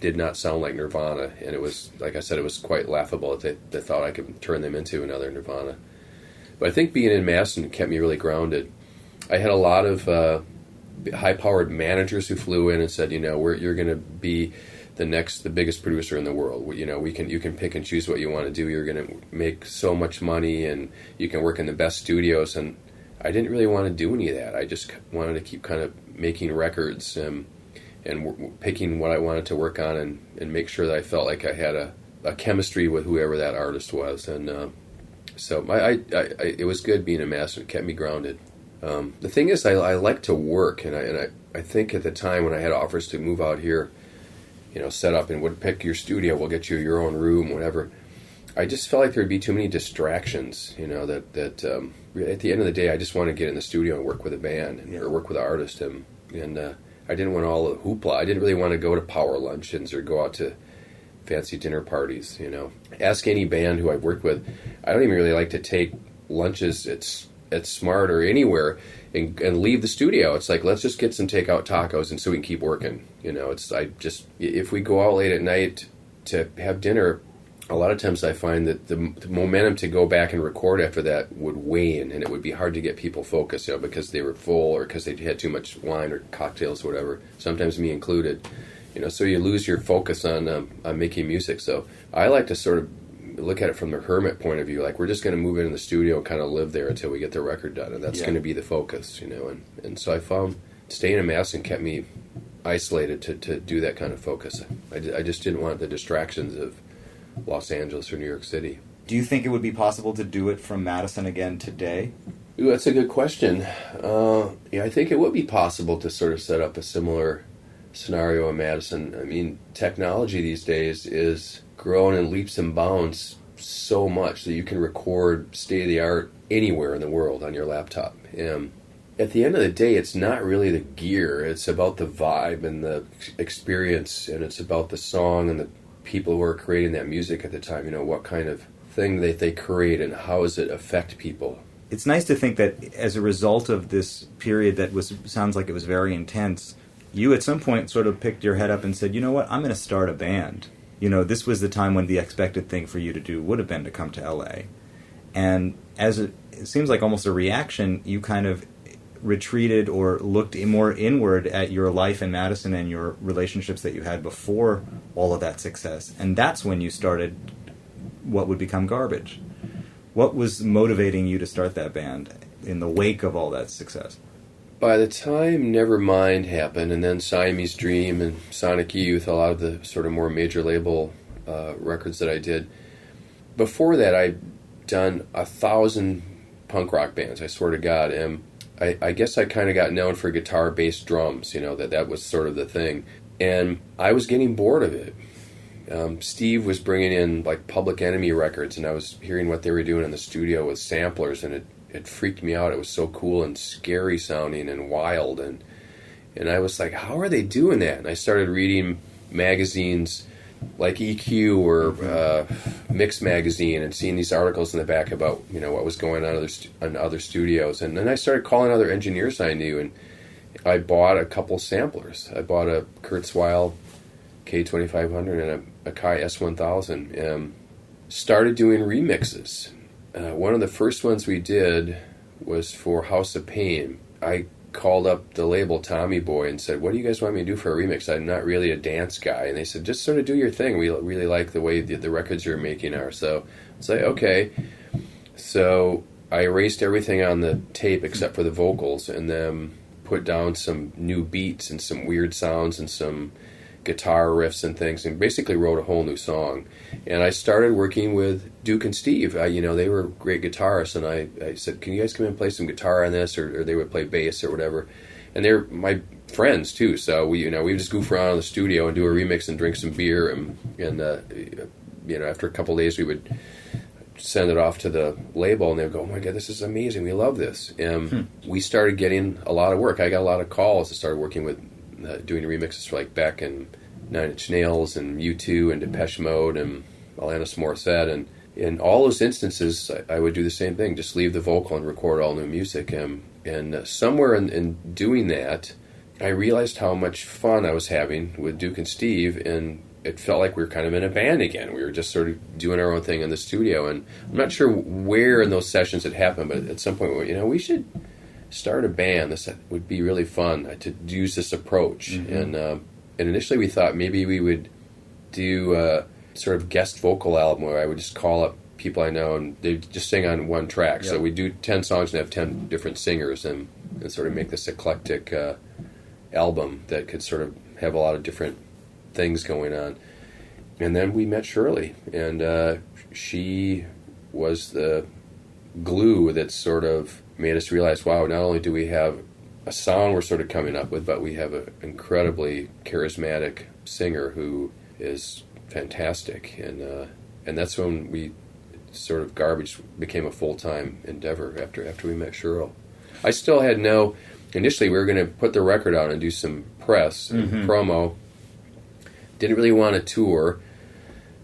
did not sound like Nirvana, and it was, like I said, it was quite laughable that they thought I could turn them into another Nirvana. But I think being in Madison kept me really grounded. I had a lot of high-powered managers who flew in and said, you're going to be the biggest producer in the world. You can pick and choose what you want to do. You're going to make so much money, and you can work in the best studios. And I didn't really want to do any of that. I just wanted to keep kind of making records and picking what I wanted to work on, and make sure that I felt like I had a chemistry with whoever that artist was. And so it was good being in Madison. It kept me grounded. The thing is, I like to work, and I think at the time when I had offers to move out here, set up and would pick your studio, we'll get you your own room, whatever. I just felt like there'd be too many distractions, that at the end of the day, I just want to get in the studio and work with a band or work with an artist, and I didn't want all the hoopla. I didn't really want to go to power luncheons or go out to fancy dinner parties. Ask any band who I've worked with. I don't even really like to take lunches at Smart or anywhere and leave the studio. It's like, let's just get some takeout tacos and so we can keep working. If we go out late at night to have dinner, a lot of times I find that the momentum to go back and record after that would wane, and it would be hard to get people focused, because they were full or because they had too much wine or cocktails or whatever, sometimes me included. So you lose your focus on making music. So I like to sort of look at it from the hermit point of view, like we're just going to move into the studio and kind of live there until we get the record done, and that's going to be the focus, and so I found staying in Madison kept me isolated to do that kind of focus. I just didn't want the distractions of Los Angeles or New York City.
Do you think it would be possible to do it from Madison again today?
Ooh, that's a good question. I think it would be possible to sort of set up a similar scenario in Madison. I mean, technology these days is grown in leaps and bounds so much that you can record state-of-the-art anywhere in the world on your laptop. At the end of the day, it's not really the gear. It's about the vibe and the experience, and it's about the song and the people who are creating that music at the time. What kind of thing that they create and how does it affect people.
It's nice to think that as a result of this period that sounds like it was very intense, you at some point sort of picked your head up and said, you know what, I'm going to start a band. This was the time when the expected thing for you to do would have been to come to L.A. And it seems like almost a reaction, you kind of retreated or looked more inward at your life in Madison and your relationships that you had before all of that success. And that's when you started what would become Garbage. What was motivating you to start that band in the wake of all that success?
By the time Nevermind happened, and then Siamese Dream and Sonic Youth, a lot of the sort of more major label records that I did, before that I'd done 1,000 punk rock bands, I swear to God. And I guess I kind of got known for guitar, bass, drums, that was sort of the thing. And I was getting bored of it. Steve was bringing in like Public Enemy records, and I was hearing what they were doing in the studio with samplers, and it freaked me out. It was so cool and scary sounding and wild, and I was like, how are they doing that? And I started reading magazines like EQ or Mix Magazine and seeing these articles in the back about what was going on in other studios, and then I started calling other engineers I knew, and I bought a couple samplers. I bought a Kurzweil K2500 and a Kai S1000, and started doing remixes. One of the first ones we did was for House of Pain. I called up the label Tommy Boy and said, what do you guys want me to do for a remix? I'm not really a dance guy. And they said, just sort of do your thing. We really like the way the records you're making are. So I was like, okay. So I erased everything on the tape except for the vocals, and then put down some new beats and some weird sounds and some guitar riffs and things, and basically wrote a whole new song. And I started working with Duke and Steve. They were great guitarists, and I said, can you guys come in and play some guitar on this? Or they would play bass or whatever. And they're my friends too. So we just goof around in the studio and do a remix and drink some beer, and after a couple of days we would send it off to the label, and they'd go, "Oh my God, this is amazing! We love this." And we started getting a lot of work. I got a lot of calls. I started working with doing remixes for like Beck and Nine Inch Nails and U2 and Depeche Mode and Alanis Morissette, and in all those instances, I would do the same thing: just leave the vocal and record all new music. And somewhere in doing that, I realized how much fun I was having with Duke and Steve, and it felt like we were kind of in a band again. We were just sort of doing our own thing in the studio, and I'm not sure where in those sessions it happened, but at some point, we should start a band. This would be really fun to use this approach. And initially we thought maybe we would do a sort of guest vocal album where I would just call up people I know and they'd just sing on one track. Yep. So we do 10 songs and have 10 different singers and sort of make this eclectic album that could sort of have a lot of different things going on. And then we met Shirley, and she was the glue that sort of made us realize, wow, not only do we have a song we're sort of coming up with, but we have an incredibly charismatic singer who is fantastic. And that's when we sort of Garbage became a full-time endeavor after we met Cheryl. I still had initially we were going to put the record out and do some press and promo. Didn't really want to tour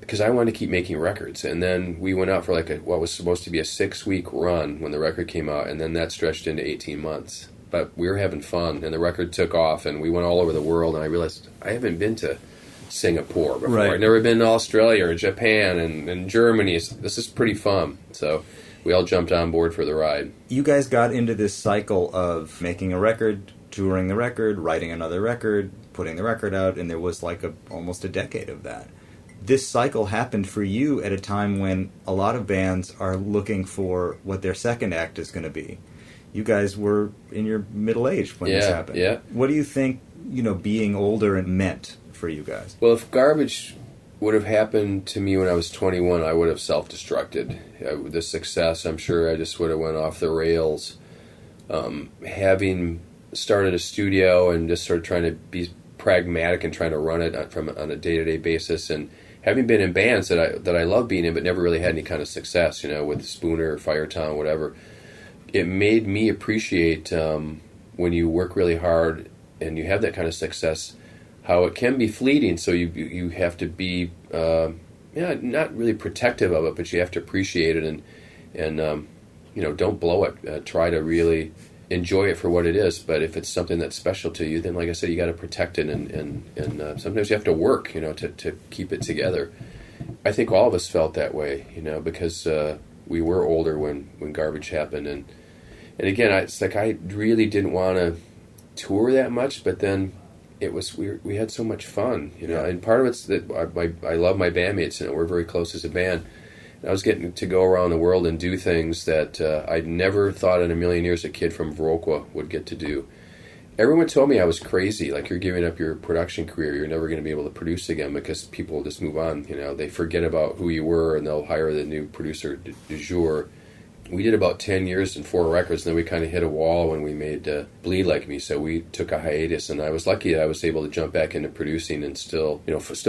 because I wanted to keep making records. And then we went out for what was supposed to be a 6-week run when the record came out, and then that stretched into 18 months. But we were having fun, and the record took off, and we went all over the world, and I realized I haven't been to Singapore before.
Right.
I've never been to Australia or Japan and Germany. This is pretty fun. So we all jumped on board for the ride.
You guys got into this cycle of making a record, touring the record, writing another record, putting the record out, and there was almost a decade of that. This cycle happened for you at a time when a lot of bands are looking for what their second act is going to be. You guys were in your middle age when this happened. Yeah. What do you think, being older meant for you guys?
Well, if Garbage would have happened to me when I was 21, I would have self-destructed. The success, I'm sure I just would have went off the rails. Having started a studio and just sort of trying to be pragmatic and trying to run it on a day-to-day basis, and having been in bands that I love being in but never really had any kind of success, with Spooner, Firetown, whatever, it made me appreciate when you work really hard and you have that kind of success, how it can be fleeting. So you have to be not really protective of it, but you have to appreciate it and don't blow it. Try to really enjoy it for what it is. But if it's something that's special to you, then like I said, you got to protect it, and sometimes you have to work, to keep it together. I think all of us felt that way, because we were older when Garbage happened, and again, it's like I really didn't want to tour that much, but then it was we had so much fun, and part of it's that I love my bandmates, we're very close as a band. I was getting to go around the world and do things that I'd never thought in a million years a kid from Wrocław would get to do. Everyone told me I was crazy, like you're giving up your production career, you're never going to be able to produce again because people just move on, they forget about who you were and they'll hire the new producer du jour. We did about 10 years and 4 records, and then we kind of hit a wall when we made Bleed Like Me, so we took a hiatus, and I was lucky that I was able to jump back into producing and still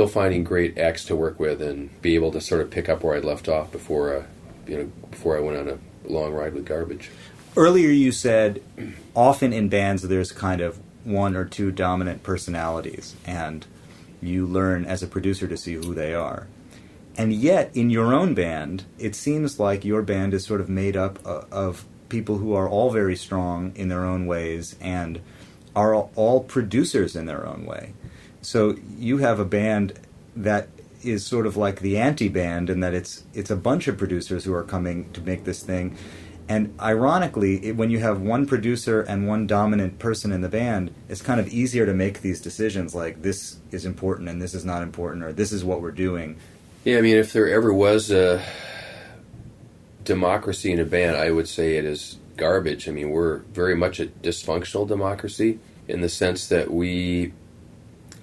finding great acts to work with and be able to sort of pick up where I'd left off before I went on a long ride with Garbage.
Earlier you said often in bands there's kind of 1 or 2 dominant personalities, and you learn as a producer to see who they are. And yet, in your own band, it seems like your band is sort of made up of people who are all very strong in their own ways and are all producers in their own way. So you have a band that is sort of like the anti-band in that it's a bunch of producers who are coming to make this thing. And ironically, when you have one producer and one dominant person in the band, it's kind of easier to make these decisions like this is important and this is not important, or this is what we're doing.
Yeah, I mean, if there ever was a democracy in a band, I would say it is Garbage. I mean, we're very much a dysfunctional democracy in the sense that we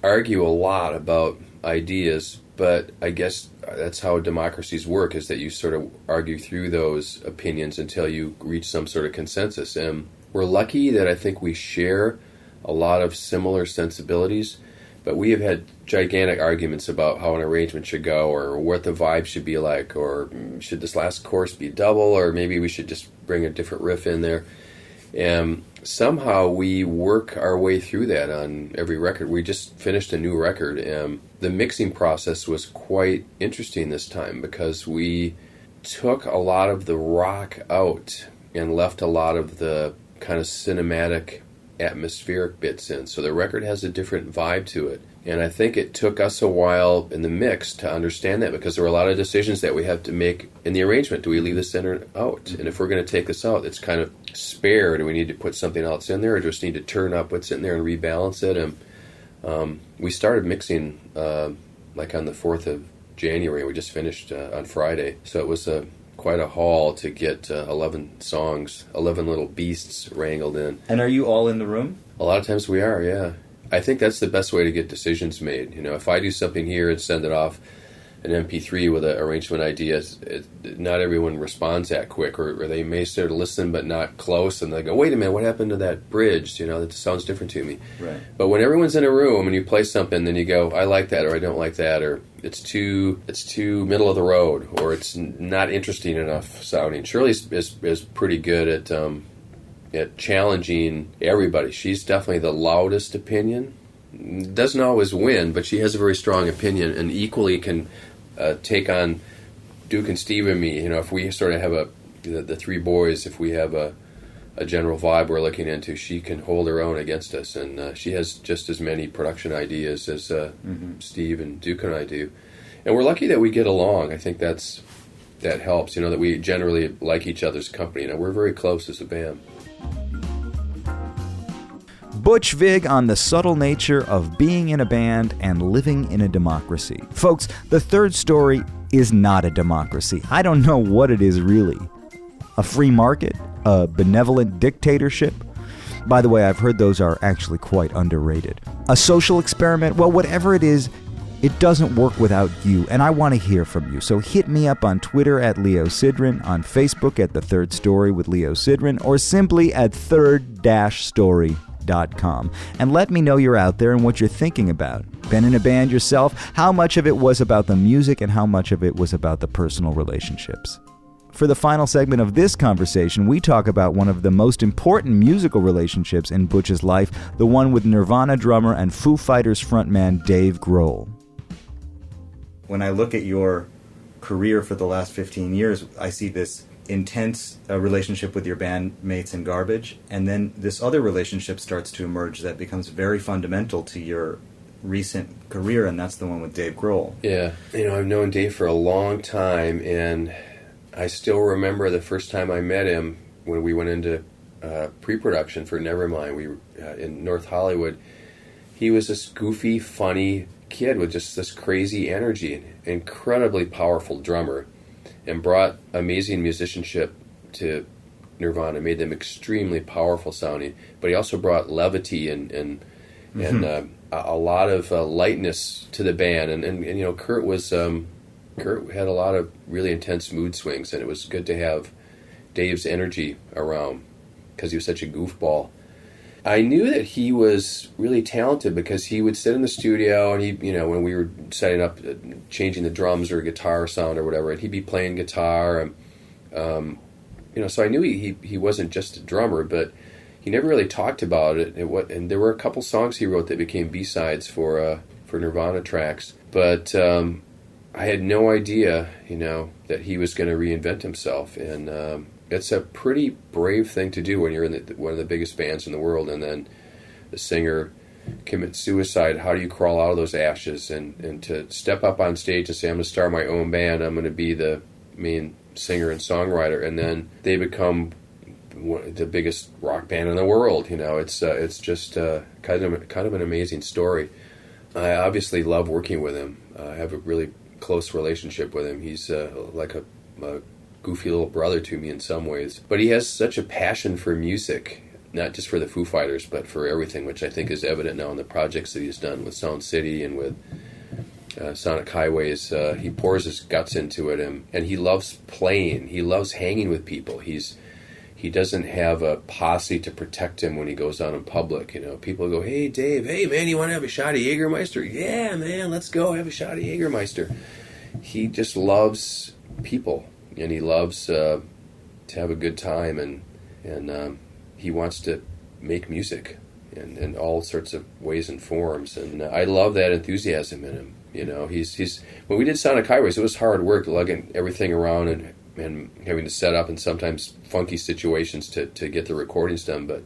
argue a lot about ideas, but I guess that's how democracies work, is that you sort of argue through those opinions until you reach some sort of consensus. And we're lucky that I think we share a lot of similar sensibilities, but we have had gigantic arguments about how an arrangement should go, or what the vibe should be like, or should this last chorus be double, or maybe we should just bring a different riff in there. And somehow we work our way through that on every record. We just finished a new record, and the mixing process was quite interesting this time because we took a lot of the rock out and left a lot of the kind of cinematic, atmospheric bits in. So the record has a different vibe to it. And I think it took us a while in the mix to understand that, because there were a lot of decisions that we have to make in the arrangement. Do we leave the center out? And if we're going to take this out, it's kind of spare. Do we need to put something else in there, or just need to turn up what's in there and rebalance it? And we started mixing like on the 4th of January. We just finished on Friday. So it was quite a haul to get 11 songs, 11 little beasts wrangled in.
And are you all in the room?
A lot of times we are, yeah. I think that's the best way to get decisions made. You know, if I do something here and send it off an MP3 with an arrangement idea, not everyone responds that quick, or they may sort of listen but not close, and they go, wait a minute, what happened to that bridge? You know, that sounds different to me.
Right.
But when everyone's in a room and you play something, then you go, I like that, or I don't like that, or it's too middle of the road, or it's not interesting enough sounding. Shirley is pretty good at challenging everybody. She's definitely the loudest opinion. Doesn't always win, but she has a very strong opinion, and equally can take on Duke and Steve and me. You know, if we sort of have the three boys, if we have a general vibe we're looking into, she can hold her own against us, and she has just as many production ideas as Steve and Duke and I do. And we're lucky that we get along. I think that helps, you know, that we generally like each other's company. You know, we're very close as a band.
Butch Vig on the subtle nature of being in a band and living in a democracy. Folks, the third story is not a democracy. I don't know what it is really. A free market? A benevolent dictatorship? By the way, I've heard those are actually quite underrated. A social experiment? Well, whatever it is, it doesn't work without you, and I want to hear from you. So hit me up on Twitter at Leo Sidran, on Facebook at The Third Story with Leo Sidran, or simply at third-story.com. And let me know you're out there and what you're thinking about. Been in a band yourself? How much of it was about the music and how much of it was about the personal relationships? For the final segment of this conversation, we talk about one of the most important musical relationships in Butch's life, the one with Nirvana drummer and Foo Fighters frontman Dave Grohl. When I look at your career for the last 15 years, I see this intense relationship with your bandmates in Garbage, and then this other relationship starts to emerge that becomes very fundamental to your recent career, and that's the one with Dave Grohl.
Yeah, you know, I've known Dave for a long time, and I still remember the first time I met him when we went into pre-production for Nevermind. We were in North Hollywood. He was this goofy, funny kid with just this crazy energy, an incredibly powerful drummer, and brought amazing musicianship to Nirvana, made them extremely powerful sounding. But he also brought levity and a lot of lightness to the band. And you know, Kurt had a lot of really intense mood swings, and it was good to have Dave's energy around because he was such a goofball. I knew that he was really talented because he would sit in the studio, and he, you know, when we were setting up, changing the drums or guitar sound or whatever, and he'd be playing guitar, and you know, so I knew he wasn't just a drummer, but he never really talked about it. And there were a couple songs he wrote that became B-sides for Nirvana tracks, but I had no idea, you know, that he was going to reinvent himself, and it's a pretty brave thing to do when you're in one of the biggest bands in the world, and then the singer commits suicide. How do you crawl out of those ashes and to step up on stage and say, I'm going to start my own band, I'm going to be the main singer and songwriter, and then they become the biggest rock band in the world. You know, it's just kind of an amazing story. I obviously love working with him. I have a really close relationship with him. He's like a goofy little brother to me in some ways. But he has such a passion for music, not just for the Foo Fighters, but for everything, which I think is evident now in the projects that he's done with Sound City and with Sonic Highways. He pours his guts into it, and he loves playing. He loves hanging with people. He He doesn't have a posse to protect him when he goes out in public. You know, people go, "Hey, Dave, hey, man, you want to have a shot of Jägermeister?" "Yeah, man, let's go have a shot of Jägermeister." He just loves people, and he loves to have a good time, and he wants to make music in all sorts of ways and forms. And I love that enthusiasm in him. You know, he's when we did Sonic Highways, it was hard work lugging everything around and having to set up in sometimes funky situations to get the recordings done, but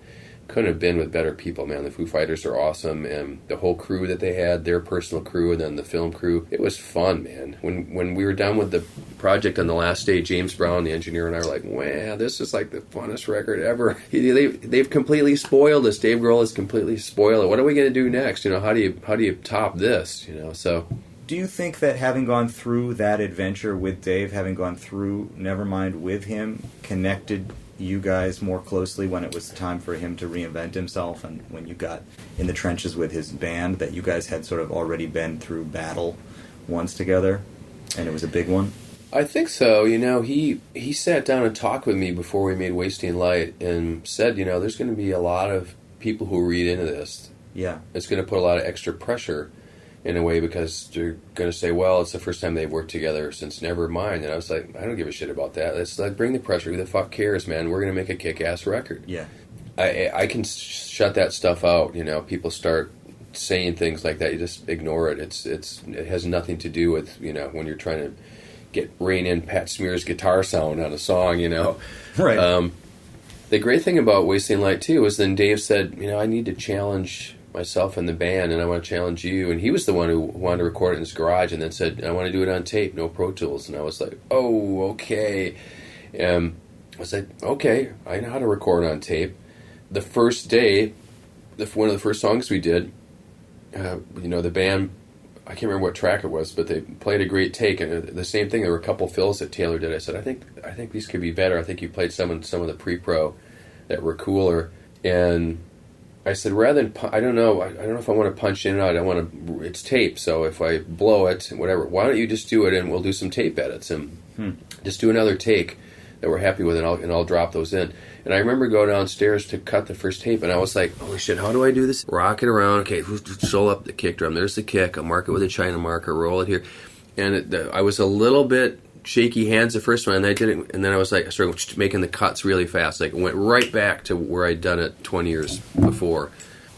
couldn't have been with better people, man. The Foo Fighters are awesome, and the whole crew that they had, their personal crew, and then the film crew, it was fun, man. When we were done with the project on the last day, James Brown, the engineer, and I were like, wow, this is like the funnest record ever. They've completely spoiled us. Dave Grohl has completely spoiled it. What are we going to do next? You know, how do you top this? You know, so...
Do you think that having gone through that adventure with Dave, having gone through Nevermind with him, connected you guys more closely when it was time for him to reinvent himself, and when you got in the trenches with his band, that you guys had sort of already been through battle once together, and it was a big one?
I think so. You know, he sat down and talked with me before we made Wasting Light and said, you know, there's going to be a lot of people who read into this.
Yeah. It's
going to put a lot of extra pressure in a way, because they're going to say, well, it's the first time they've worked together since Nevermind. And I was like, I don't give a shit about that. Let's bring the pressure. Who the fuck cares, man? We're going to make a kick-ass record.
Yeah.
I can shut that stuff out. You know, people start saying things like that. You just ignore it. It has nothing to do with, you know, when you're trying to rein in Pat Smear's guitar sound on a song, you know.
Right.
The great thing about Wasting Light, too, is then Dave said, you know, I need to challenge myself and the band, and I want to challenge you. And he was the one who wanted to record it in his garage, and then said, I want to do it on tape, no Pro Tools. And I was like, oh, okay. I was like, okay, I know how to record on tape. The first day, one of the first songs we did, you know, the band, I can't remember what track it was, but they played a great take, and the same thing, there were a couple fills that Taylor did. I said, I think these could be better. I think you played some of the pre-pro that were cooler. And I said, rather than, I don't know if I want to punch in or not. It's tape, so if I blow it, whatever, why don't you just do it and we'll do some tape edits and just do another take that we're happy with, and I'll drop those in. And I remember going downstairs to cut the first tape, and I was like, holy shit, how do I do this? Rock it around, okay, solo up the kick drum, there's the kick, I'll mark it with a China marker, roll it here. And I was a little bit shaky hands the first one, and I did it, and then I started making the cuts really fast. Like, it went right back to where I'd done it 20 years before.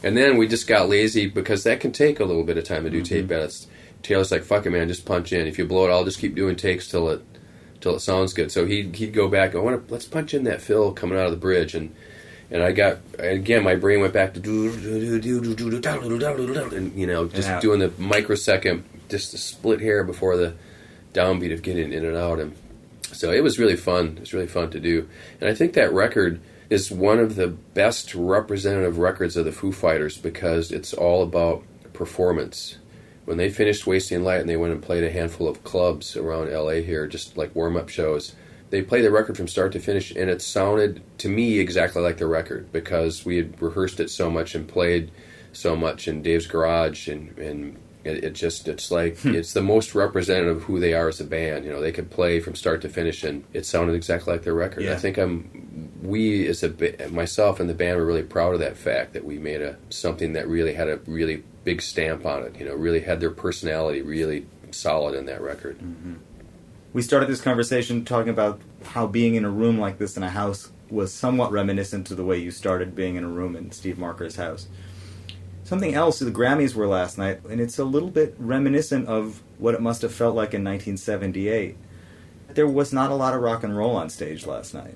And then we just got lazy, because that can take a little bit of time to do tape edits. Taylor's like, fuck it, man, just punch in. If you blow it, I'll just keep doing takes till it sounds good. So he'd go back, let's punch in that fill coming out of the bridge, and I got, again, my brain went back to and, you know, just doing the microsecond, just the split hair before the downbeat of getting in and out. And so it was really fun. It was really fun to do. And I think that record is one of the best representative records of the Foo Fighters, because it's all about performance. When they finished Wasting Light and they went and played a handful of clubs around LA here, just like warm-up shows, they played the record from start to finish, and it sounded, to me, exactly like the record, because we had rehearsed it so much and played so much in Dave's garage, and it's like, it's the most representative of who they are as a band. You know, they could play from start to finish, and it sounded exactly like their record. Yeah. I think myself and the band were really proud of that fact, that we made something that really had a really big stamp on it, you know, really had their personality really solid in that record.
Mm-hmm. We started this conversation talking about how being in a room like this in a house was somewhat reminiscent to the way you started being in a room in Steve Marker's house. Something else, the Grammys were last night, and it's a little bit reminiscent of what it must have felt like in 1978. There was not a lot of rock and roll on stage last night.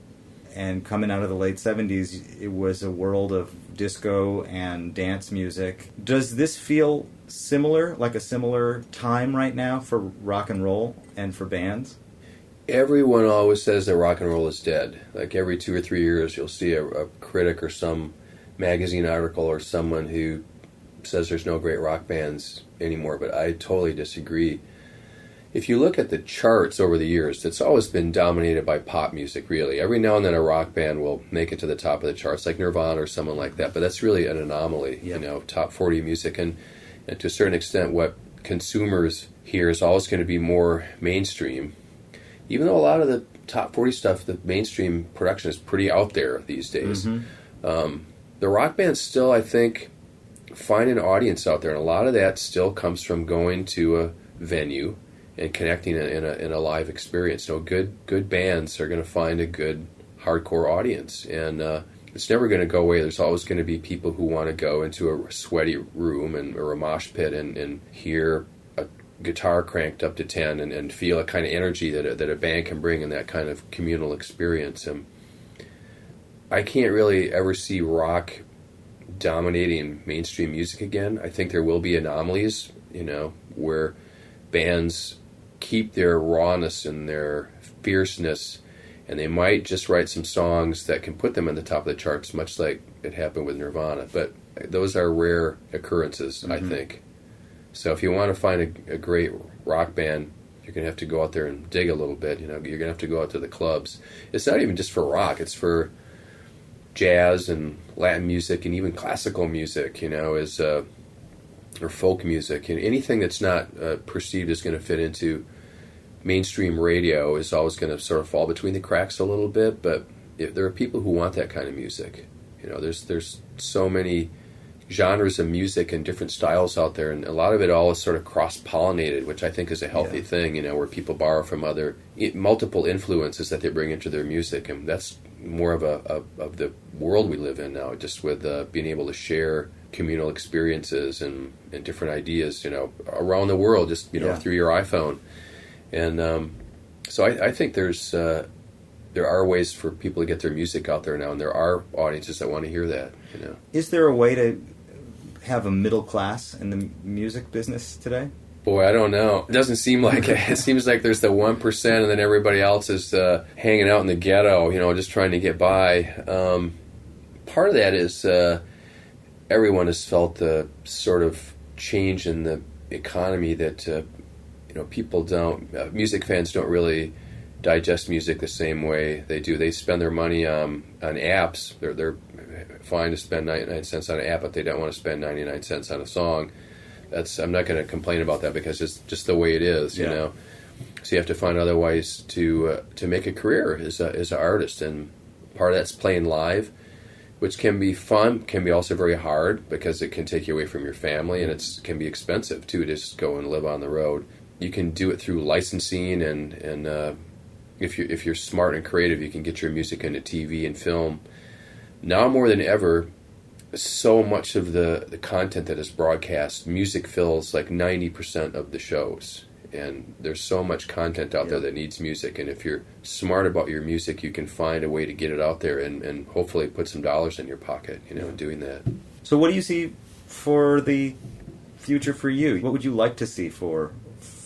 And coming out of the late 70s, it was a world of disco and dance music. Does this feel similar, like a similar time right now for rock and roll and for bands?
Everyone always says that rock and roll is dead. Like every 2 or 3 years, you'll see a critic or some magazine article or someone who says there's no great rock bands anymore, but I totally disagree. If you look at the charts over the years, it's always been dominated by pop music, really. Every now and then a rock band will make it to the top of the charts, like Nirvana or someone like that, but that's really an anomaly, you know, top 40 music. And to a certain extent, what consumers hear is always going to be more mainstream. Even though a lot of the top 40 stuff, the mainstream production is pretty out there these days. The rock bands still, I think, find an audience out there, and a lot of that still comes from going to a venue and connecting in a live experience. So good bands are going to find a good hardcore audience, and it's never going to go away. There's always going to be people who want to go into a sweaty room or a mosh pit and hear a guitar cranked up to 10 and feel a kind of energy that a band can bring in that kind of communal experience. And I can't really ever see rock dominating mainstream music again. I think there will be anomalies, where bands keep their rawness and their fierceness, and they might just write some songs that can put them on the top of the charts, much like it happened with Nirvana. But those are rare occurrences, I think. So if you want to find a great rock band, you're going to have to go out there and dig a little bit. You're going to have to go out to the clubs. It's not even just for rock. It's for jazz and Latin music and even classical music, or folk music. And anything that's not perceived as going to fit into mainstream radio is always going to sort of fall between the cracks a little bit. But there are people who want that kind of music. There's so many genres of music and different styles out there, and a lot of it all is sort of cross-pollinated, which I think is a healthy thing, where people borrow from other multiple influences that they bring into their music, and that's more of the world we live in now, just with being able to share communal experiences and different ideas, around the world, just through your iPhone. And so I think there are ways for people to get their music out there now, and there are audiences that want to hear that.
Is there a way to have a middle class in the music business today?
Boy, I don't know. It doesn't seem like it. It seems like there's the 1%, and then everybody else is hanging out in the ghetto, just trying to get by. Part of that is everyone has felt the sort of change in the economy that people don't. Music fans don't really digest music the same way they do. They spend their money on apps. They're fine to spend 99 cents on an app, but they don't want to spend 99 cents on a song. I'm not going to complain about that because it's just the way it is, So you have to find other ways to make a career as an artist, and part of that's playing live, which can be fun, can be also very hard because it can take you away from your family, and it can be expensive too to just go and live on the road. You can do it through licensing, and if you're smart and creative, you can get your music into TV and film. Now more than ever, so much of the content that is broadcast, music fills like 90% of the shows. And there's so much content out there that needs music. And if you're smart about your music, you can find a way to get it out there and hopefully put some dollars in your pocket, in doing that.
So what do you see for the future for you? What would you like to see for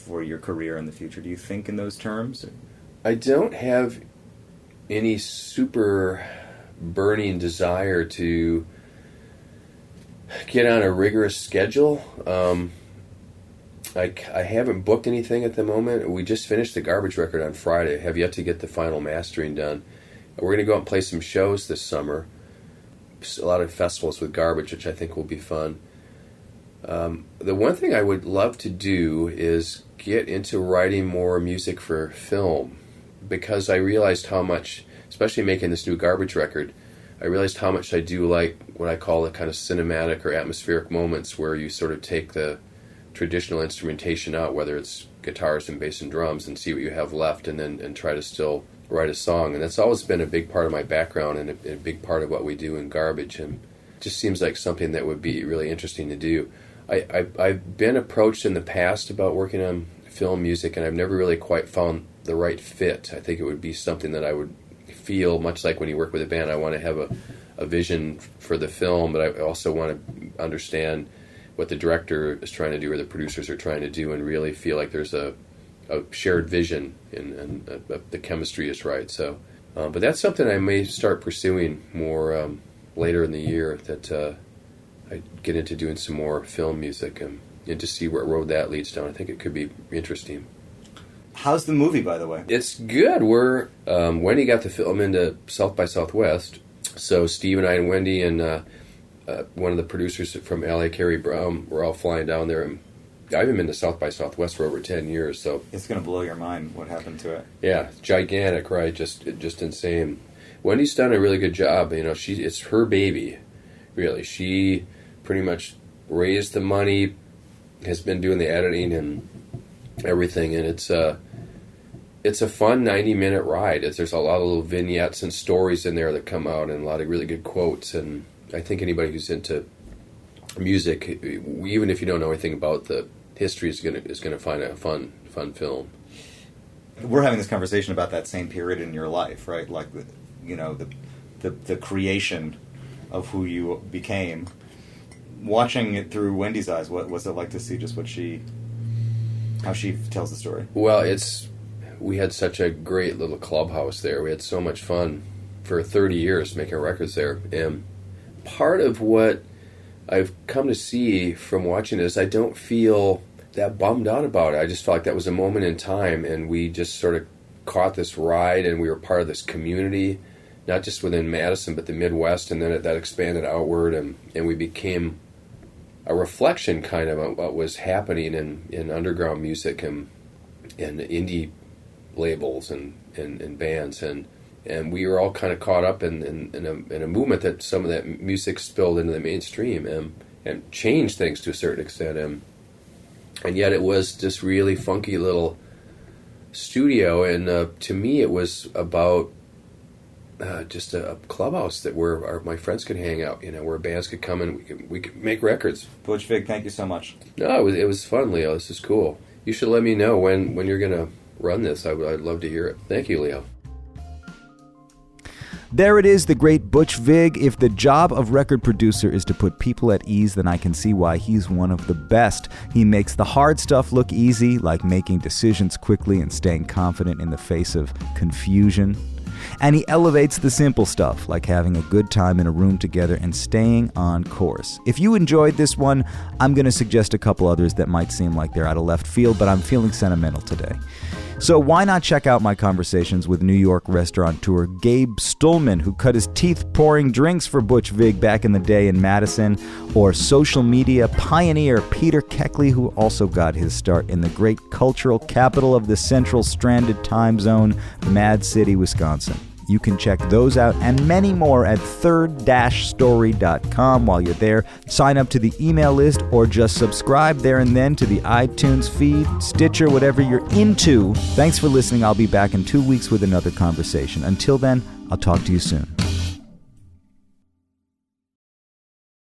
your career in the future? Do you think in those terms?
I don't have any super burning desire to get on a rigorous schedule. I haven't booked anything at the moment. We just finished the Garbage record on Friday. Have yet to get the final mastering done. We're going to go out and play some shows this summer. A lot of festivals with Garbage, which I think will be fun. The one thing I would love to do is get into writing more music for film, because I realized how much, especially making this new Garbage record, I realized how much I do like what I call the kind of cinematic or atmospheric moments where you sort of take the traditional instrumentation out, whether it's guitars and bass and drums, and see what you have left, and try to still write a song. And that's always been a big part of my background and a big part of what we do in Garbage, and it just seems like something that would be really interesting to do. I've been approached in the past about working on film music, and I've never really quite found the right fit. I think it would be something that I would feel much like when you work with a band. I want to have a vision for the film, but I also want to understand what the director is trying to do or the producers are trying to do, and really feel like there's a shared vision and the chemistry is right. So, but that's something I may start pursuing more later in the year, that I get into doing some more film music and to see what road that leads down. I think it could be interesting.
How's the movie, by the way?
It's good. We're Wendy got the film into South by Southwest, so Steve and I and Wendy and one of the producers from LA, Carrie Brown, were all flying down there, and I've been to South by Southwest for over 10 years, so
It's going to blow your mind what happened to it.
yeah, gigantic, right? Just insane. Wendy's done a really good job. You know, it's her baby, really. She pretty much raised the money, has been doing the editing and everything, and it's a fun 90-minute ride. There's a lot of little vignettes and stories in there that come out, and a lot of really good quotes. And I think anybody who's into music, even if you don't know anything about the history, is gonna find a fun film.
We're having this conversation about that same period in your life, right? Like, the creation of who you became. Watching it through Wendy's eyes, what was it like to see just how she tells the story?
Well, we had such a great little clubhouse there. We had so much fun for 30 years making records there. And part of what I've come to see from watching this, I don't feel that bummed out about it. I just felt like that was a moment in time, and we just sort of caught this ride, and we were part of this community, not just within Madison, but the Midwest, and then that expanded outward, and we became a reflection kind of on what was happening in underground music and indie labels and bands, and we were all kind of caught up in a movement that some of that music spilled into the mainstream and changed things to a certain extent, and yet it was this really funky little studio, and to me it was about just a clubhouse where my friends could hang out, where bands could come and we could make records.
Butch Vig, thank you so much.
No, it was fun, Leo. This is cool. You should let me know when you're going to run this. I'd love to hear it. Thank you, Leo.
There it is, the great Butch Vig. If the job of record producer is to put people at ease, then I can see why he's one of the best. He makes the hard stuff look easy, like making decisions quickly and staying confident in the face of confusion. And he elevates the simple stuff, like having a good time in a room together and staying on course. If you enjoyed this one, I'm going to suggest a couple others that might seem like they're out of left field, but I'm feeling sentimental today. So why not check out my conversations with New York restaurateur Gabe Stillman, who cut his teeth pouring drinks for Butch Vig back in the day in Madison, or social media pioneer Peter Keckley, who also got his start in the great cultural capital of the Central Stranded Time Zone, Mad City, Wisconsin. You can check those out and many more at third-story.com. While you're there, sign up to the email list or just subscribe there and then to the iTunes feed, Stitcher, whatever you're into. Thanks for listening. I'll be back in 2 weeks with another conversation. Until then, I'll talk to you soon.